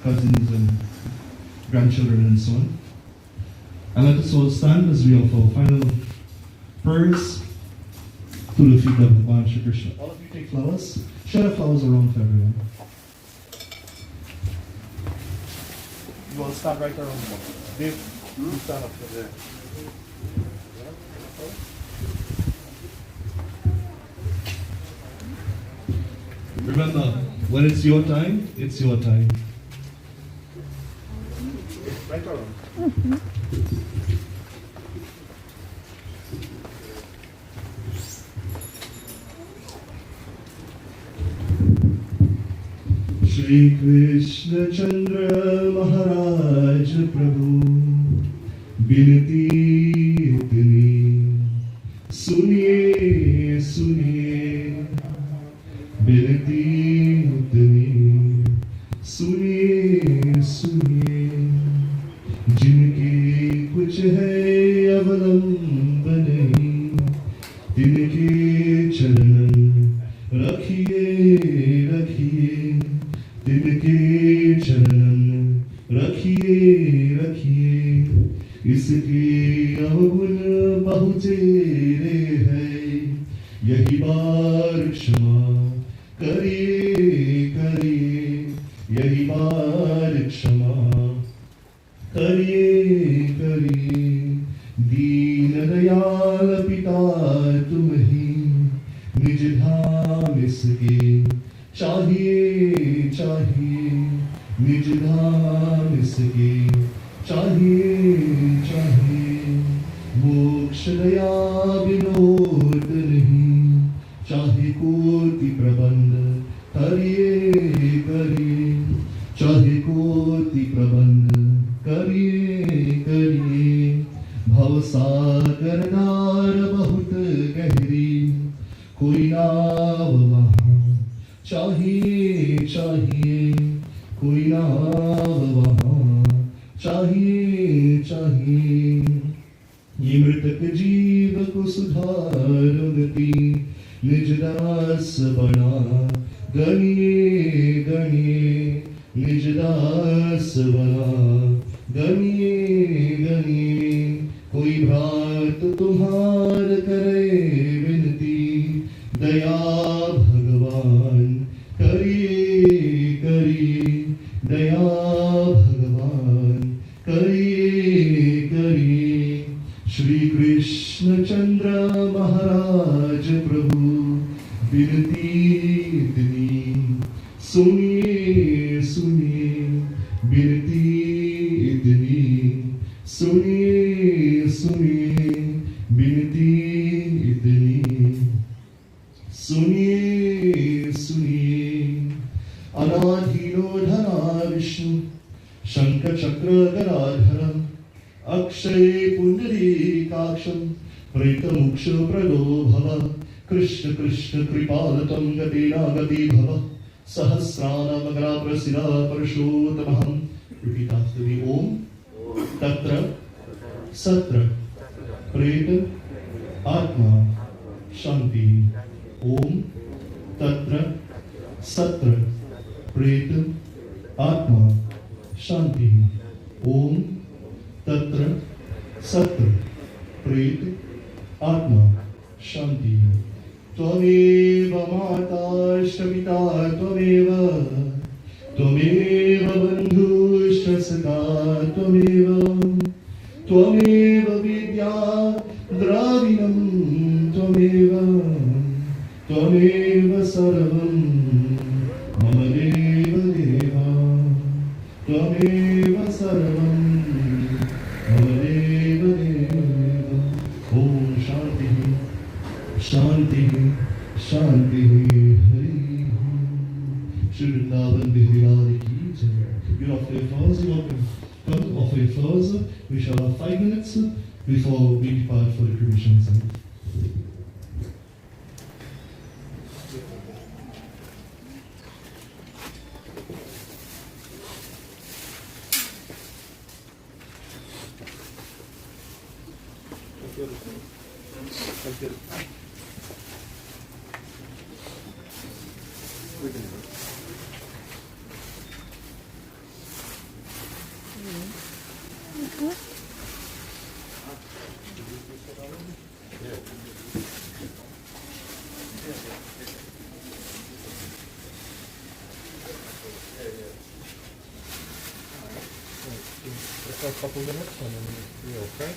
cousins and grandchildren and so on. And let us all stand as we offer our final prayers to the feet of Bhagavan Shri Krishna. All of you take flowers. Share the flowers around for everyone. You all stand right around the bottom. Dave, you stand up there. Remember, when it's your time, it's your time. Right around. Shri Krishna Chandra Maharaj Prabhu Binati Itni Suniye Suniye Binati Itni Suniye Suniye Jinki kuch hai avalamb nahi Tinke charan rakhiye rakhiye Tinke charan rakhiye rakhiye Iske avgun bahu tere hai Yahi baar kshama kariye kariye Yahi baar kshama kariye kariye Deen dayal pita tumhi Nij dham iske chahiye chahiye Nij dham iske chahiye chahiye Moksha daya vinod nahi Chahe koti prabandh kariye kariye Chahe koti prabandh kariye kariye Bhav sagar dar bahut gahri Koi naav wahan chahiye chahiye Koi naav wahan chahiye chahiye Ye mritak jeev ko sudharagati Nij das bana ganiye ganiye Nij das bana ganiye ganiye Koi bhat tumhar kare vinti Daya Bhagavan kariye kariye Daya Bhagavan kariye kariye Shri Krishna Chandra Maharaj Prabhu Binati Itni Suniye सुनिए बिनती इतनी, सुनिए सुनिए बिनती इतनी, सुनिए सुनिए। अनाधीनो विष्णु शंख चक्र गदाधरम, अक्षय पुंडरीकाक्षम प्रेतमोक्ष प्रदो भव। कृष्ण कृष्ण कृपालतं गतेना गति भव। सहस्रानमग्रा प्रसिदा परशोत्तमहं। Repeat after me. Om Tatra Satra Preta Atma Shanti. Om Tatra Satra Preta Atma Shanti. Om Tatra Satra Preta Atma Shanti. Tvameva Mata Piता Tvameva, Tvameva Bandhushta Saka Tvameva, Tvameva Vidya Dravinam Tvameva, Tvameva Sarvam Mama Deva Deva, Tvameva Sarvam Mama Deva Deva. Om Shanti Shanti Shanti Hari. Shri Vrindavan Bihari ki jai. You offer your flowers, you come offer your flowers. We shall have 5 minutes before we depart for the cremation site.
For a couple minutes and then you're okay.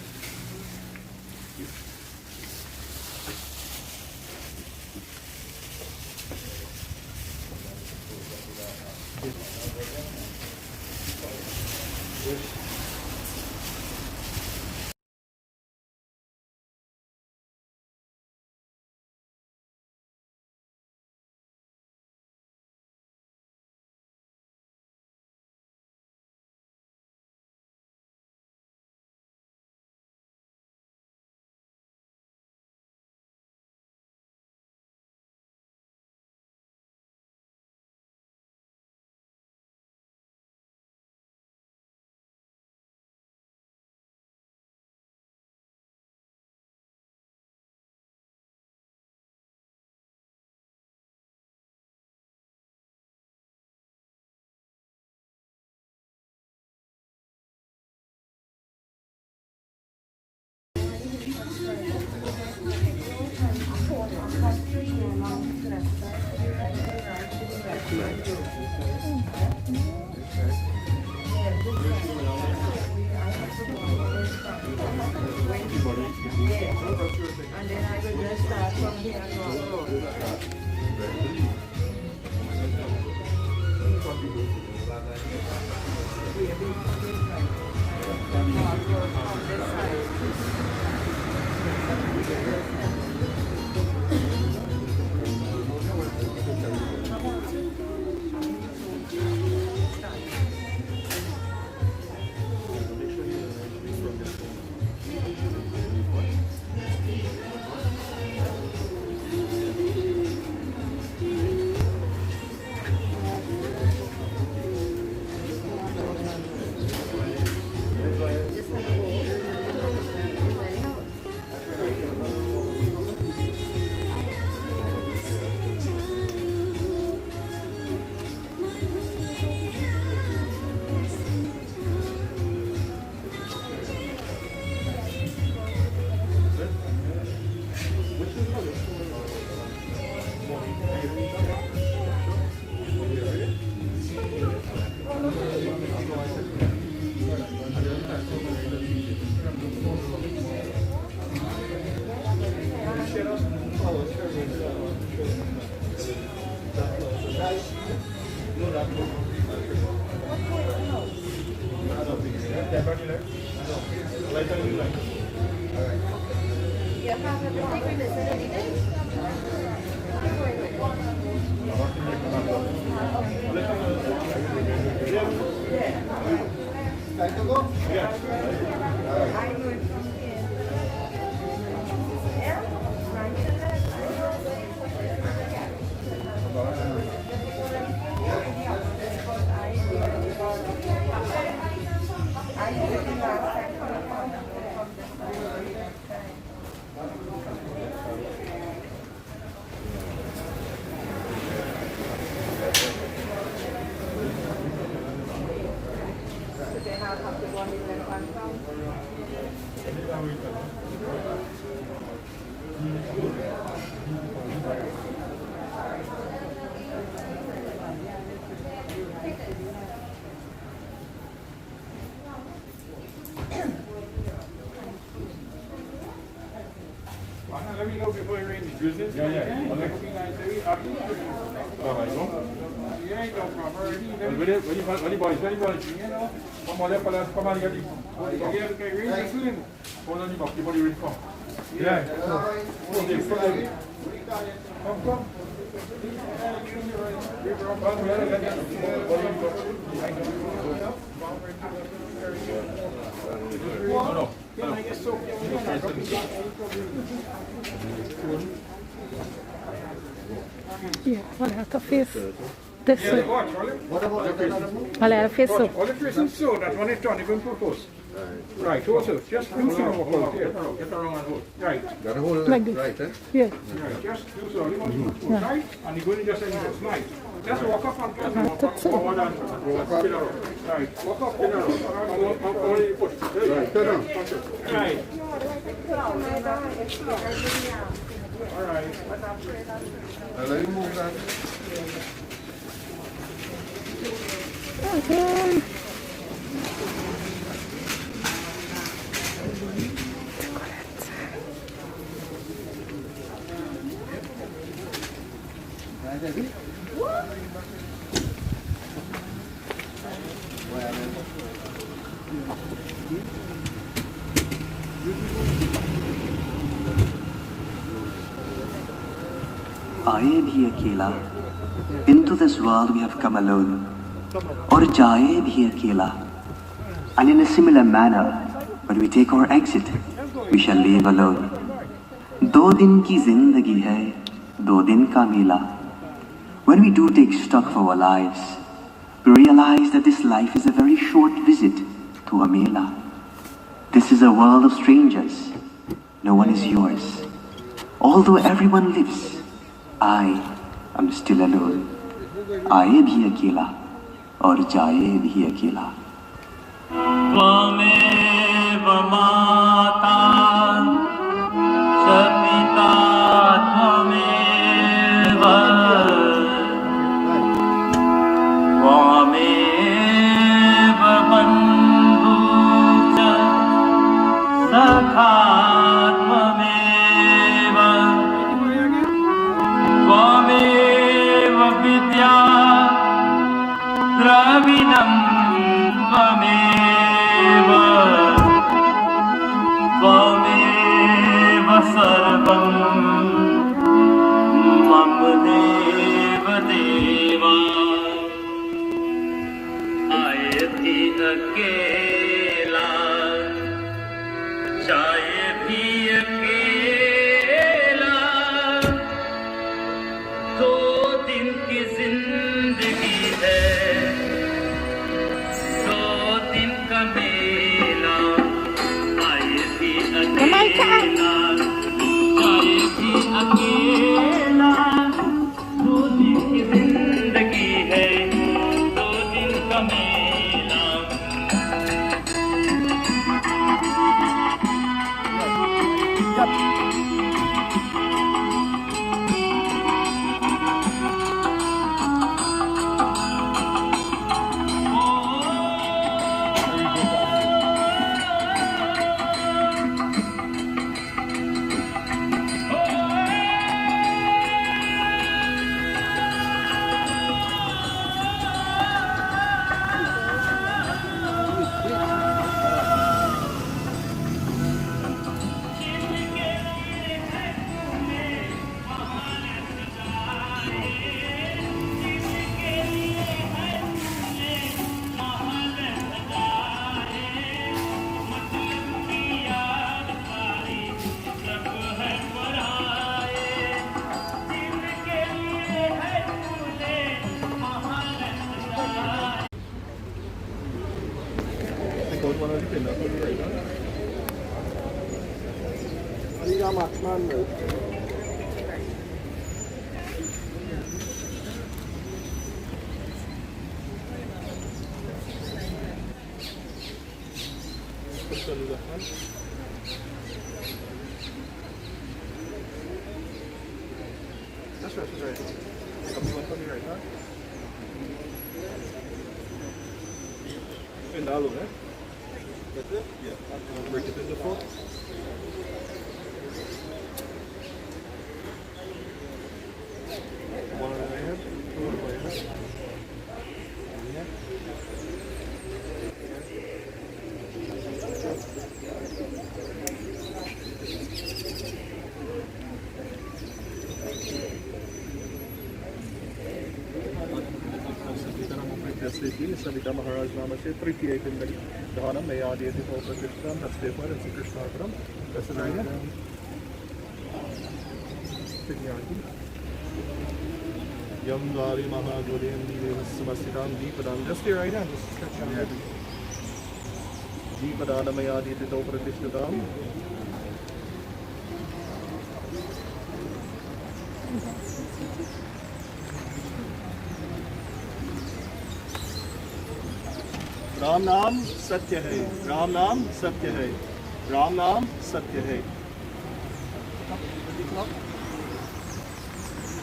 And then I will just start from here and
No,
Let me know before you read the business. Yeah. Yeah, no problem. When the boys, you know, come on, come on, get the read the film. Hold on, the body will come. Yeah. Come. No.
Yeah, olha a face. This
Yeah, watch, what about the face?
olha a face.
All the face so that when it's done, you can propose. Right, also, just do so. Get around and hold. Right.
Gotta hold it
Like this.
right, eh?
Yeah.
Right, just do so. Right, and you're going to just end it. Right. Just walk up and
That's it.
forward and spin around. Right, walk up, spin around. Only push.
Right, turn on.
Right. All right.
Let me move that.
Okay.
आए भी अकेला into this world we have come alone और जाए भी अकेला and in a similar manner when we take our exit we shall leave alone 2 दिन की जिंदगी है 2 दिन का मेला when we do take stock of our lives we realize that this life is a very short visit to a mela. This is a world of strangers. No one is yours. Although everyone lives, I am still alone. आए भी अकेला और जाए भी अकेला.
त्वमेव माता च पिता त्वमेव त्वमेव बन्धु च सखा त्वमेव त्वमेव विद्या द्रविणं त्वमेव त्वमेव सर्वं मम देव देवा आए भी अकेला जाए भी अकेला 2 दिन की जिंदगी है 2 दिन का मेला आए भी अकेला जाए भी अकेला 2 दिन की जिंदगी है 2 दिन का मेला
That's right. Come you want from me right now? In the hollow, eh? That's it? Yeah. Break it into four. One on my head, two on my head. Savita Maharaj Namaste, 38 in the Dhanam, Mayadi, the Hope of Krishna, that's the one, it's a Krishna Param. That's the right. Yam Dari Mahaguriyam Samasitam Deepadam. Just the right hand, just stretch your head. Deepadana Mayadi, the Hope of Krishna Dam. Ram नाम सत्य है, राम नाम सत्य है, राम नाम सत्य है.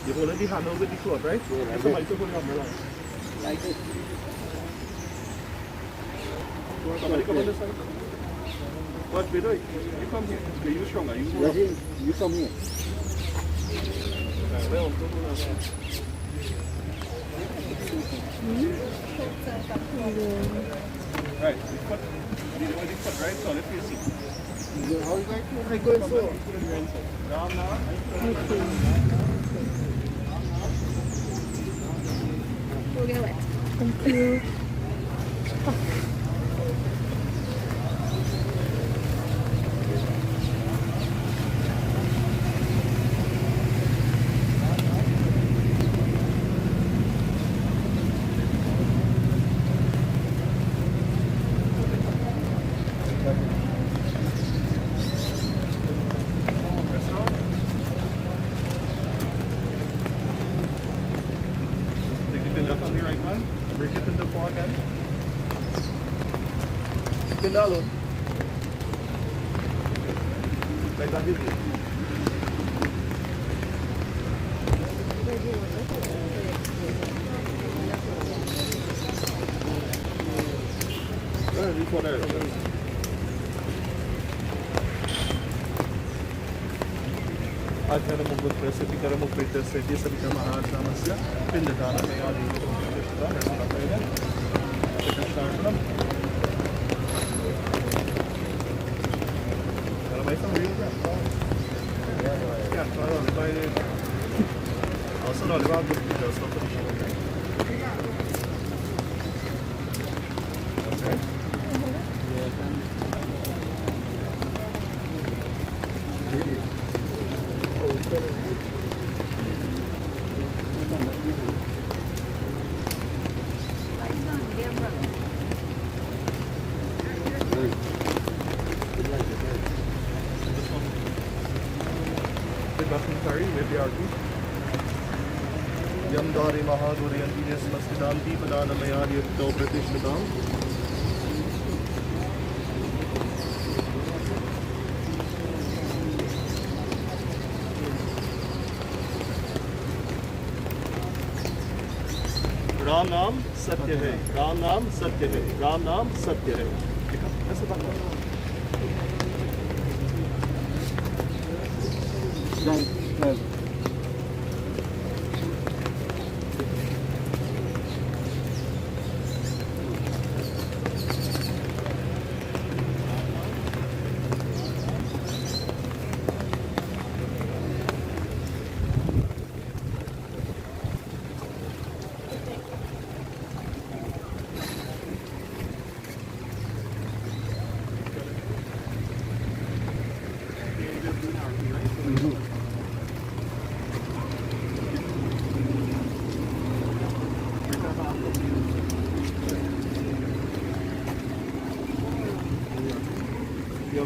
You already handled with the sword, right? Yeah, somebody took the umbrella. Like it. Somebody come on this side. What, Peter? You come here. You stronger. You come here. Well, right, the foot, right? So let me see. How is that? I go so. Down now.
Thank you.
Pindalo. Like that, is it? Before that. Adhyaramukut Prasatikaramukut Prasati Savita Maharaj Namasya Pindadana Mayadi also not about the details of the Yam Dari Mahaguriyam Ines Mastidam Deepadana Mayadi Do British Nadam. Ram Naam Satya Hai, Ram Naam Satya Hai, Ram Naam Satya Hai. ऐसा बात करो.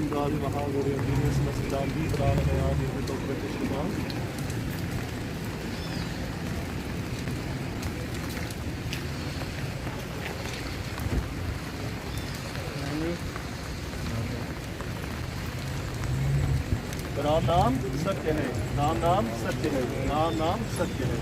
Indali Mahaguri and Venus Masdam Vidran and Ayadi with the British Command. Ram नाम सत्य है, नाम नाम सत्य है, नाम नाम सत्य है।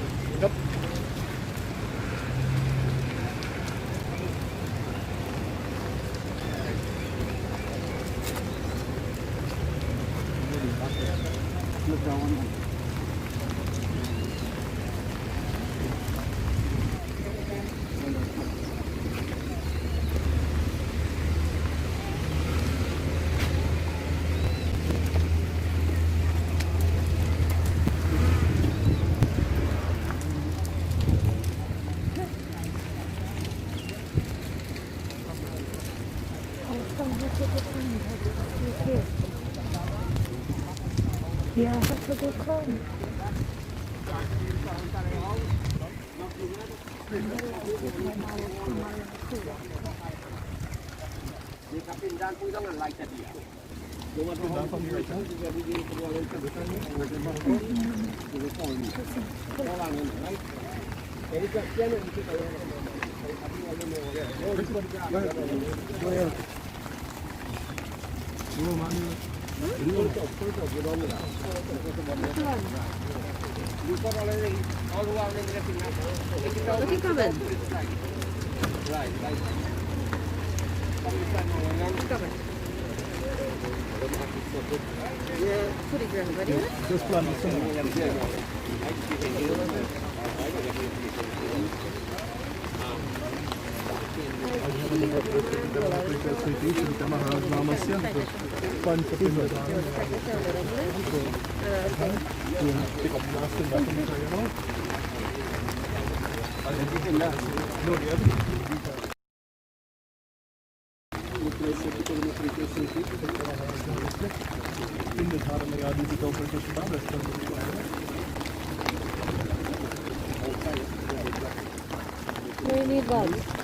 Yeah, that's a good call. Just plan Savita Maharaj Namasya We need bugs.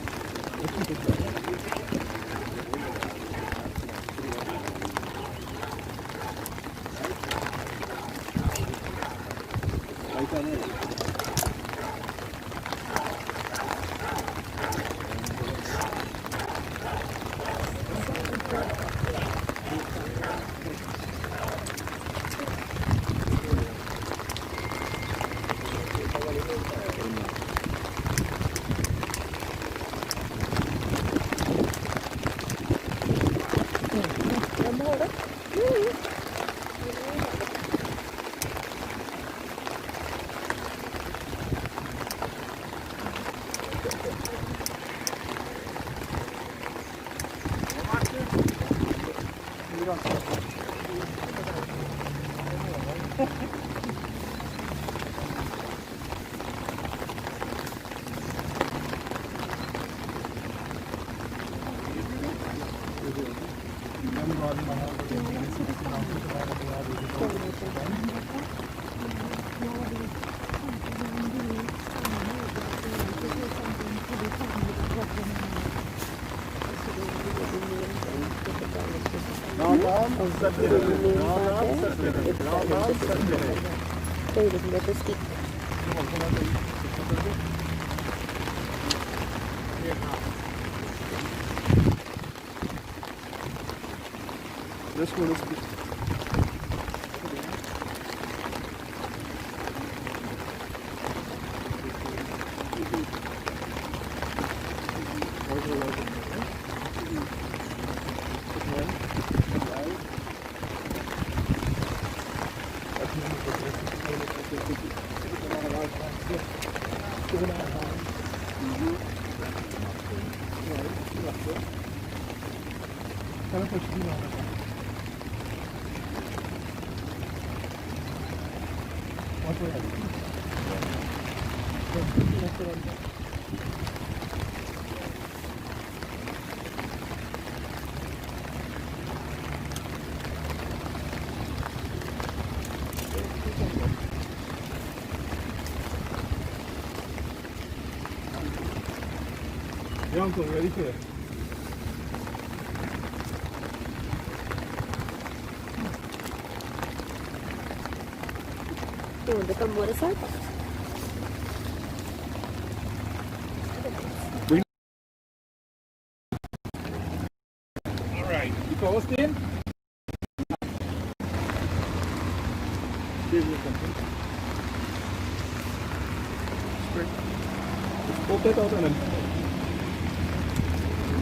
Just go to speak.
Yeah, Uncle, ready for it.
¿Dónde tomó esa?
All right. You toast in?
Put that out and then.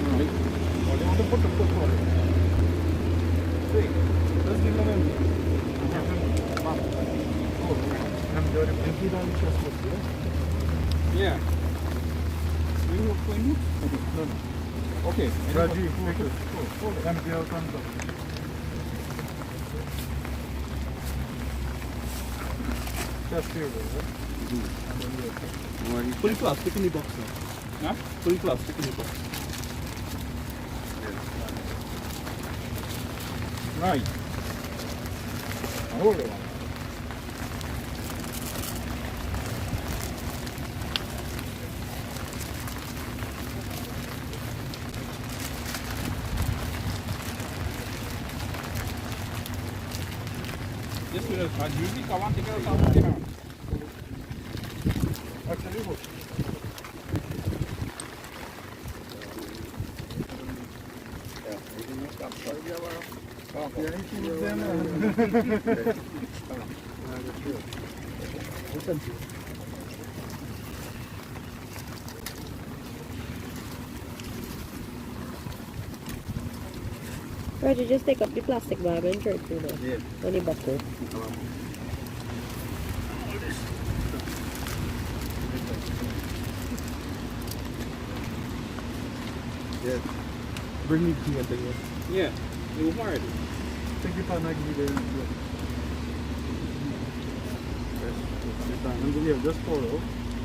Right. Well, you want to put the foot on it. See, let's give them empty.
Empty down the chest first,
Yeah. Swing hook, swing hook? No, no. Okay.
Raji, take it. Empty out on top. Just here, right?
Put the plastic in the box now.
Huh?
Put the plastic in the box.
Right. Hold it. This will usually come on, take it out of the hand. Actually, good.
Roger, just take up the plastic bag and throw it through there.
Yeah.
On the buckle.
Yeah. Bring me tea and thing.
Yeah. You wired it.
Take it on like there. And yeah, just follow.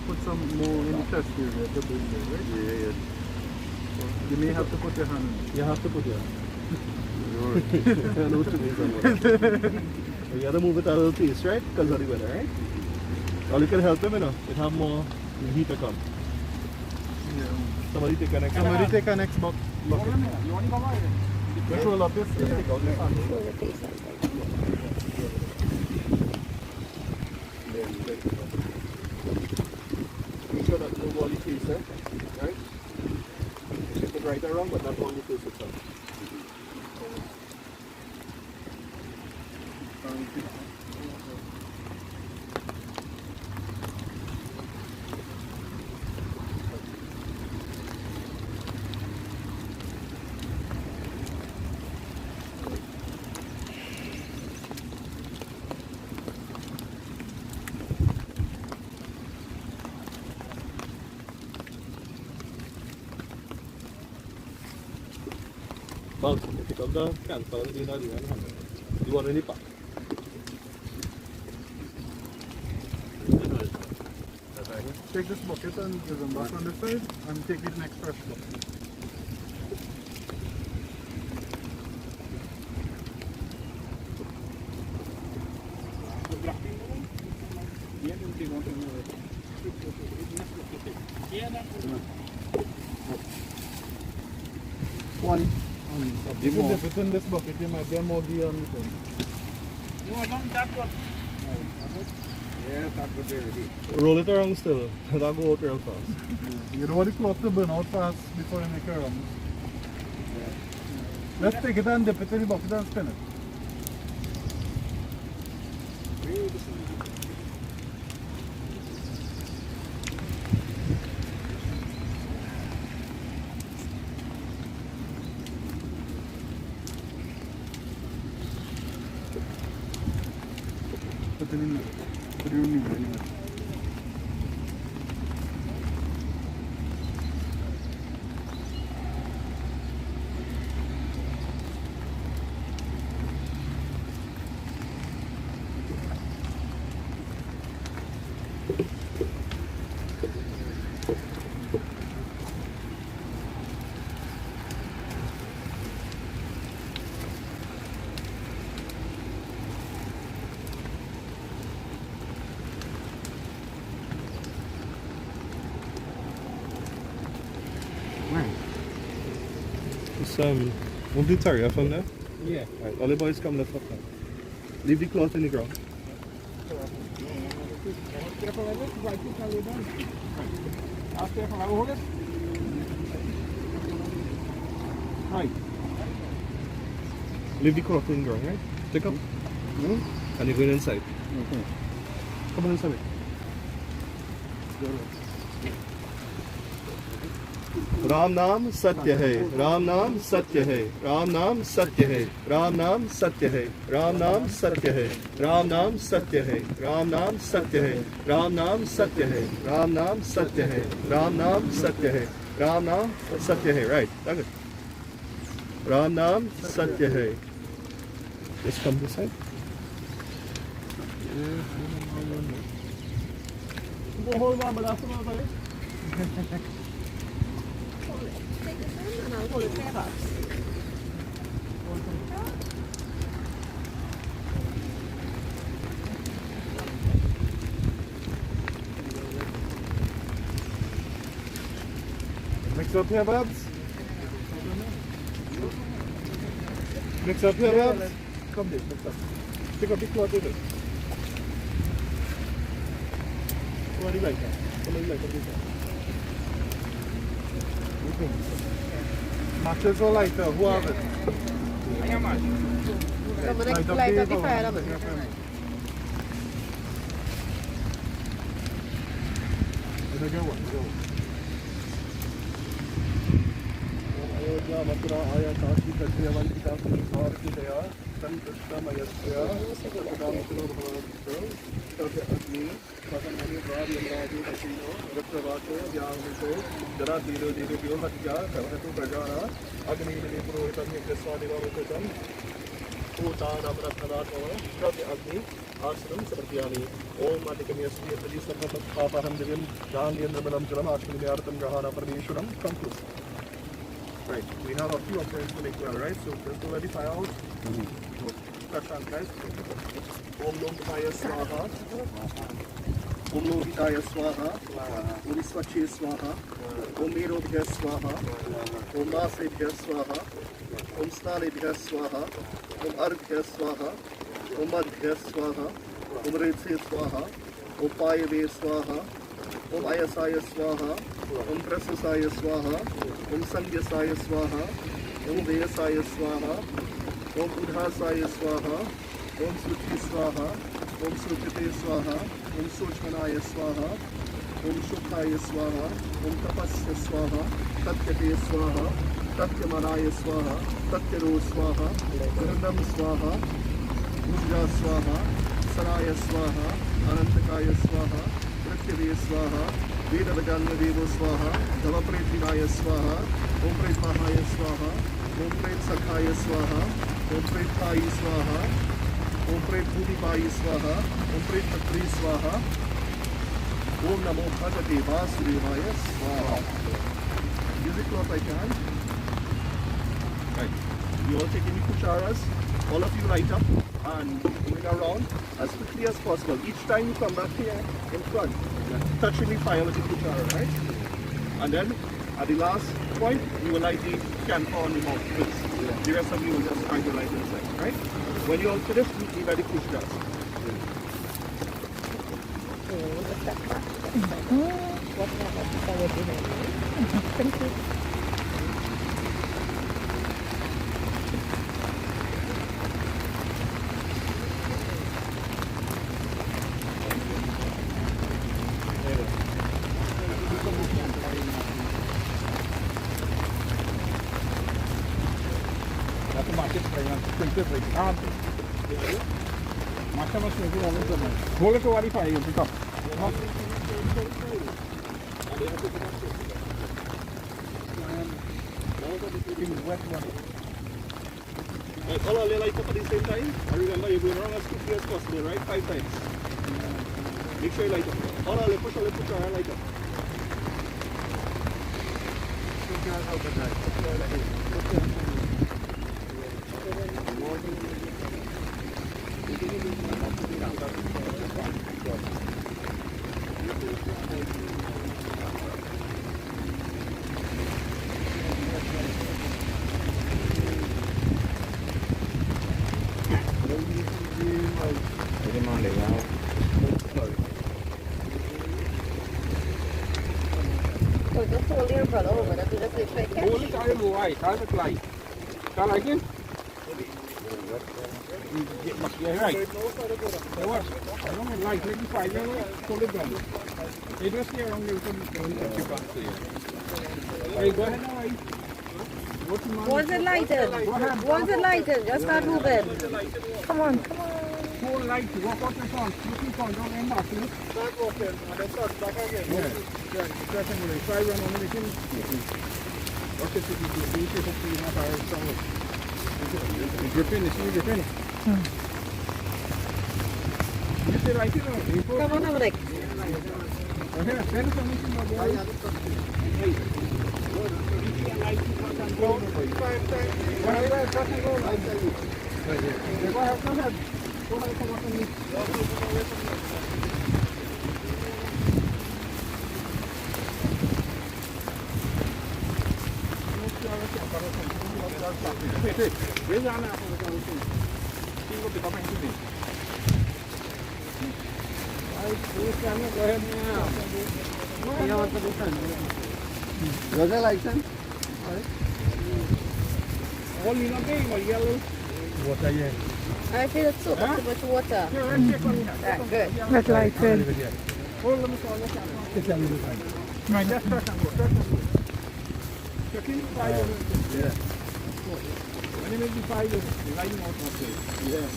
Put some more in the chest here, to bring there, right?
Yeah.
So you may have to put your hand in.
You have to put your hand. I know what you mean. You gotta move it a little piece, right? Because of the weather, right? Or you can help him, you know. It have more heater come.
Yeah.
Somebody take an next.
Somebody take an next bucket.
You want to come out?
Just roll up this. Take out this hand.
Show your face out.
Make sure that no body face, right? Shift it right around, but not only face itself. Well, pick up the cancel and do that again. You want any pack?
Take this bucket and give them back on the side and take it next fresh bucket.
One.
If you dip it in this bucket, you might get more gear on the thing.
No, I don't tap what. Yeah, tap what they ready.
Roll it around still. That'll go out real fast.
You don't want the cloth to burn out fast before you make a run. Let's take it and dip it in the bucket and spin it. Put it in anyway.
Just move the terrier from there.
Yeah.
Alright, all the boys come left up now. Leave the cloth in the ground.
stay for a little bit, right, you can lay down. I'll stay for a little bit. Right.
Leave the cloth in ground, right? Take up. And you're going inside. Come on inside. Ram नाम सत्य है, राम नाम सत्य है, राम नाम सत्य है, राम नाम सत्य है, राम नाम सत्य है, राम नाम सत्य है, राम नाम सत्य है, राम नाम सत्य है, राम नाम सत्य है, राम नाम सत्य है, राम नाम सत्य है. Right, that's it. राम नाम सत्य है. Just come this side.
Hold on, but after that,
Mix up here, Babs. Mix up here, Babs. Come this, mix up. Take a big cloth with it. What do you like? What do you like? Matches or lighter? Who have it?
I am match.
Light up the fire.
Ayodhya Mathura आया काशी कन्यावंतिका संसार की दया संतुष्टमयस्य तस्य अग्नि पतनमणि प्रार्यमराजे दक्षिणो रक्तवाचो व्याहृतो जरा धीरो धीरो व्यो हत्या सर्वतो प्रजाना अग्निमिने पुरोहितं यज्ञस्वादिवारुतं भूतानामरत्नराटो तस्य अग्नि आश्रम समर्पयामि. ओम मातिकमेऽस्मि यदि सर्वपापहं दिव्यं दान्येन्द्रमलं जलम् आश्रमियार्थं गृहाणा परमेश्वरं कंकुस्. Right, we have a few offerings to make well, right? So just to let the fire out. Touch on, guys. Om Lokitaya Swaha. Om Lokitaya Swaha. Om Swachi Swaha. Om Merodhya Swaha. Om Masedhya Swaha. Om Snanedhya Swaha. Om Ardhya Swaha. Om Madhya Swaha. Om Redse Swaha. Om Payave Swaha. Om Ayasaya Swaha. Om Prasasaya Swaha. Om Sangyasaya Swaha. Om Deyasaya Swaha. Om Udhasaya Swaha. Om Suchi Swaha. Om Suchite Swaha. Om Suchmanaya Swaha. Om Shukhaya Swaha. Om Tapasya Swaha. Tatyate Swaha. Tatyamanaya Swaha. Tatyaro Swaha. Granam Swaha. Urja Swaha. Saraya Swaha. Anantakaya Swaha. Pratyade Swaha. Vedavajanyadevo Swaha. Davapretinaya Swaha. Om Pretmahaya Swaha. Om Pret Sakhaya Swaha. Om Pret Thai Swaha. Om Pret Bhudipai Swaha. Om Pret Patri Swaha. Om Namo Bhagavate Vasudevaya Swaha. Use the cloth like your hand. Right. You all take any kucharas. All of you light up and moving around as quickly as possible. Each time you come back here in front, touching the fire with the kuchara, right? And then at the last point, you will light the camphor on the mouth. The rest of you will just try to light inside, right? When you all finish, you let the push down.
Thank you.
Hold it to verify you pick up.
Right, all of you light up at the same time. And remember, you're going around as quickly as possible, right? 5 times. Make sure you light up. All of you push and light up.
we just hold your brother over that we just lift like
Hold it on your right, hold it light. Shall I get? Yeah, right. So what? I don't like, let me find you, hold it down. It was here on the Hey, go ahead now, right?
Once it lighted, once it lighted, just start moving. Come on, come on.
Hold light, walk out the front, look in front, don't aim back, look. Start walking, and then start back again. Yeah, press and go, try run on the machine. Watch it, you take up to your fire somewhere. Gripping, it's gripping. You say like it, no?
Come on, Dominic.
Okay, send it on me, my boy.
Was the license?
All in a game or yellow?
Water, yeah.
I feel it's so too much water. Right, good.
Red light,
red.
Hold them so right, just press and go, press and go. Check in, yeah. When you make the fire, the lighting out of it. Yeah.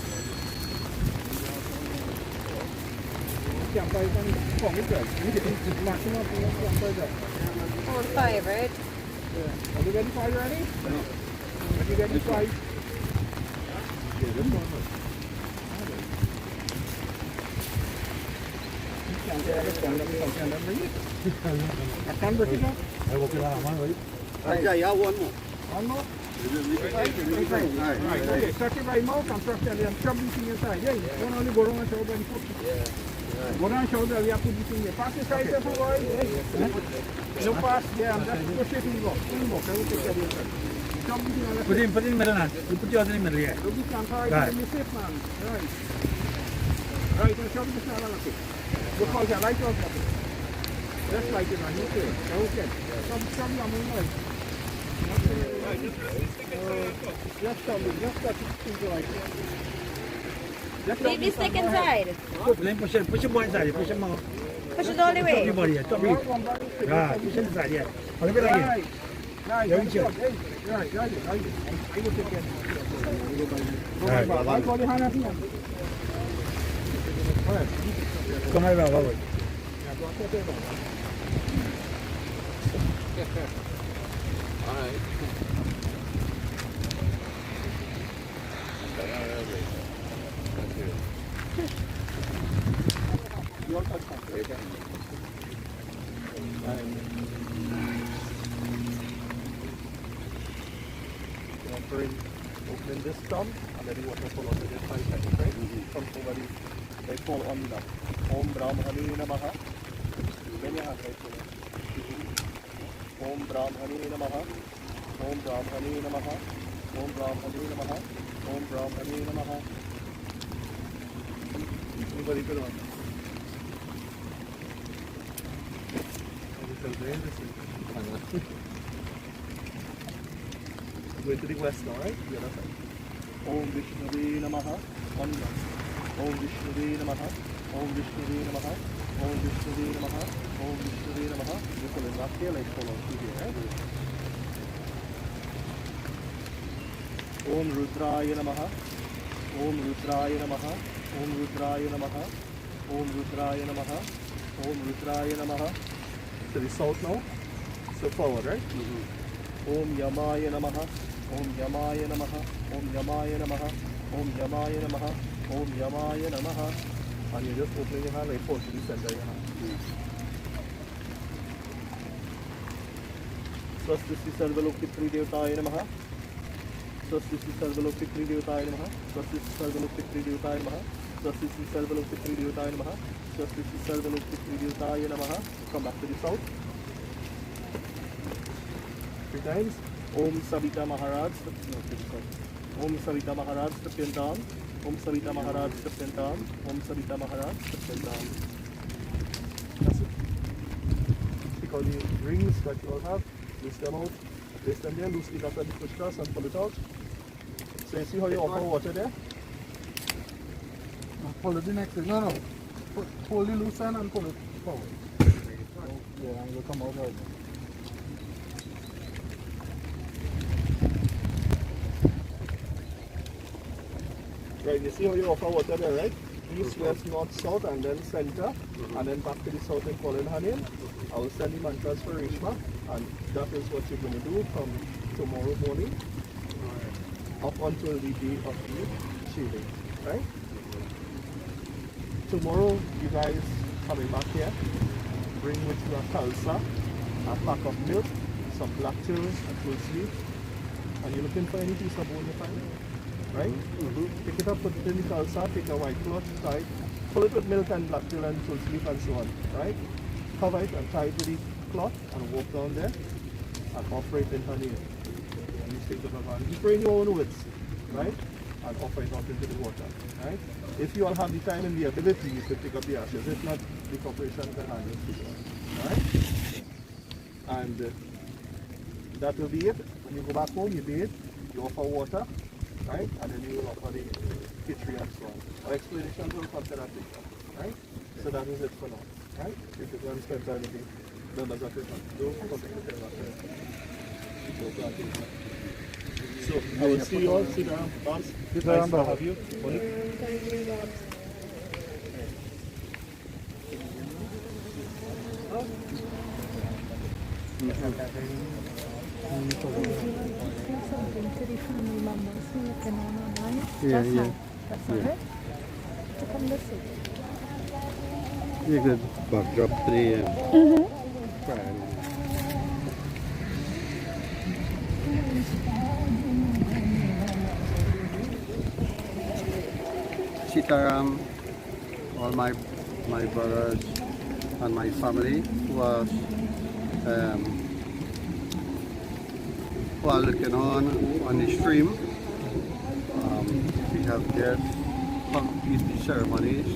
Campfire can come with that. You get the maximum of the campfire.
4 to 5, right?
Yeah. Are you ready for ready? No. Are you ready for it? Yeah, this one. I can't break it up.
I walk it out, man, right?
Yeah, one more. One more? Right, okay, start it right mouth and press it and shove this in inside. Yeah, don't only go down and show belly put it. Go down and show belly and put this in there. Pass the side there for a while. No pass, yeah, and just push it in the box. In the box, I will take care of it.
Put it in the middle, man. You put yours in the middle, yeah.
Look, you can't hide it in the safe, man. Right. Right, and shove this now, okay. Look how the light was up. Just like it, man. Okay. Okay. Shove your moon light. Just shove it. Just touch it like that.
Leave the stick inside.
Push it more inside. Push it more.
Push it all the way.
Everybody, yeah. Top it. Right. Push it inside, yeah. A little bit again.
Right.
Very good.
Right. I will take care of it.
Right.
I call the hand up here.
Come on, Robert.
All right. Your touch.
Opening this thumb and then the water fall onto this 5 seconds, right? From somebody, they fall on the Om Brahmani Namaha. Then you have right Om Brahmani Namaha. Om Brahmani Namaha. Om Brahmani Namaha. Om Brahmani Namaha. Anybody good on? Going to the west now, right? The other side. Om Vishnuve Namaha. One more. Om Vishnuve Namaha. Om Vishnuve Namaha. Om Vishnuve Namaha. Om Vishnuve Namaha. You pull it up here, like follow through here, right? Om Rudraya Namaha. Om Rudraya Namaha. Om Rudraya Namaha. Om Rudraya Namaha. Om Rudraya Namaha. To the south now. So forward, right? Om Yamaya Namaha. Om Yamaya Namaha. Om Yamaya Namaha. Om Yamaya Namaha. Om Yamaya Namaha. And you just open your hand like force to the center of your hand. Swastisthi Sarvalokitri Devtaya Namaha. Swastisthi Sarvalokitri Devtaya Namaha. Swastisthi Sarvalokitri Devtaya Namaha. Swastisthi Sarvalokitri Devtaya Namaha. Swastisthi Sarvalokitri Devtaya Namaha. Come back to the south. 3 times. Om Savita Maharaj. Om Savita Maharaj step down. Om Savita Maharaj step down. Om Savita Maharaj step down. That's it. Pick all the rings that you all have, list them out, place them there, loosely after the push cross and pull it out. So you see how you offer water there?
Pull it the next thing. No. Hold the loose end and pull it forward. Yeah, and it'll come out right now.
Right, you see how you offer water there, right? East, west, north, south, and then center, and then back to the south and calling her name. I will send the mantras for Rishma, and that is what you're going to do from tomorrow morning up until the day of the shielding, right? Tomorrow, you guys coming back here, bring with you a kalsa, a pack of milk, some black tea, a tulsi, and you're looking for any piece of bone you find. Right? Pick it up, put it in the kalsa, take a white cloth, tie it, fill it with milk and black till and tulsi leaf and so on. Right? Cover it and tie it with the cloth and walk down there and offer it in her name. And you take the Bhagavan. You pray in your own words, right? And offer it out into the water. Right? If you all have the time and the ability, you could pick up the ashes. If not, the corporation can handle it. Right? And that will be it. When you go back home, you bathe, you offer water. Right? And then you will offer the kitri and so on. Our explanations will come to that later. Right? So that is it for now. Right? If you can spend time with the members of your family, so I will see you all. Sit down, Babs. Nice to have you.
Something to the family members who you can online.
Yeah.
That's it. To come listen.
You could backdrop to the prayer. Sitaram, all my brothers and my family who are looking on the stream. We have just completed the ceremonies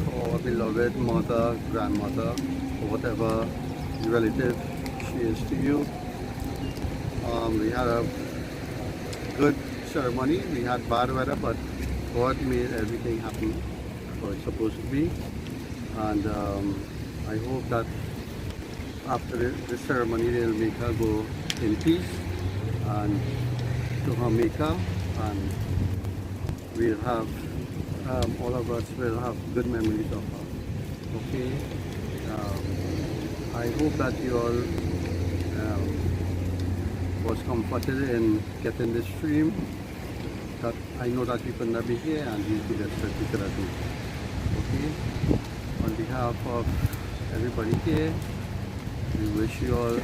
for our beloved mother, grandmother, or whatever relative she is to you. We had a good ceremony. We had bad weather, but God made everything happen how it's supposed to be. And I hope that after the ceremony they'll make her go in peace and to her maker, and we'll have all of us will have good memories of her. Okay, I hope that you all was comforted in getting this stream. That I know that you could not be here and you could have been. Okay, on behalf of everybody here, we wish you all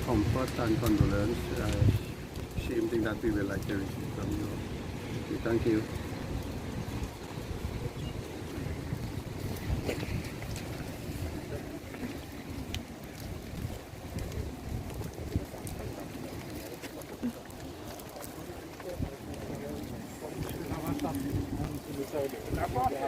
comfort and condolence. Same thing that we will like to receive from you. Okay, thank you.
La porta,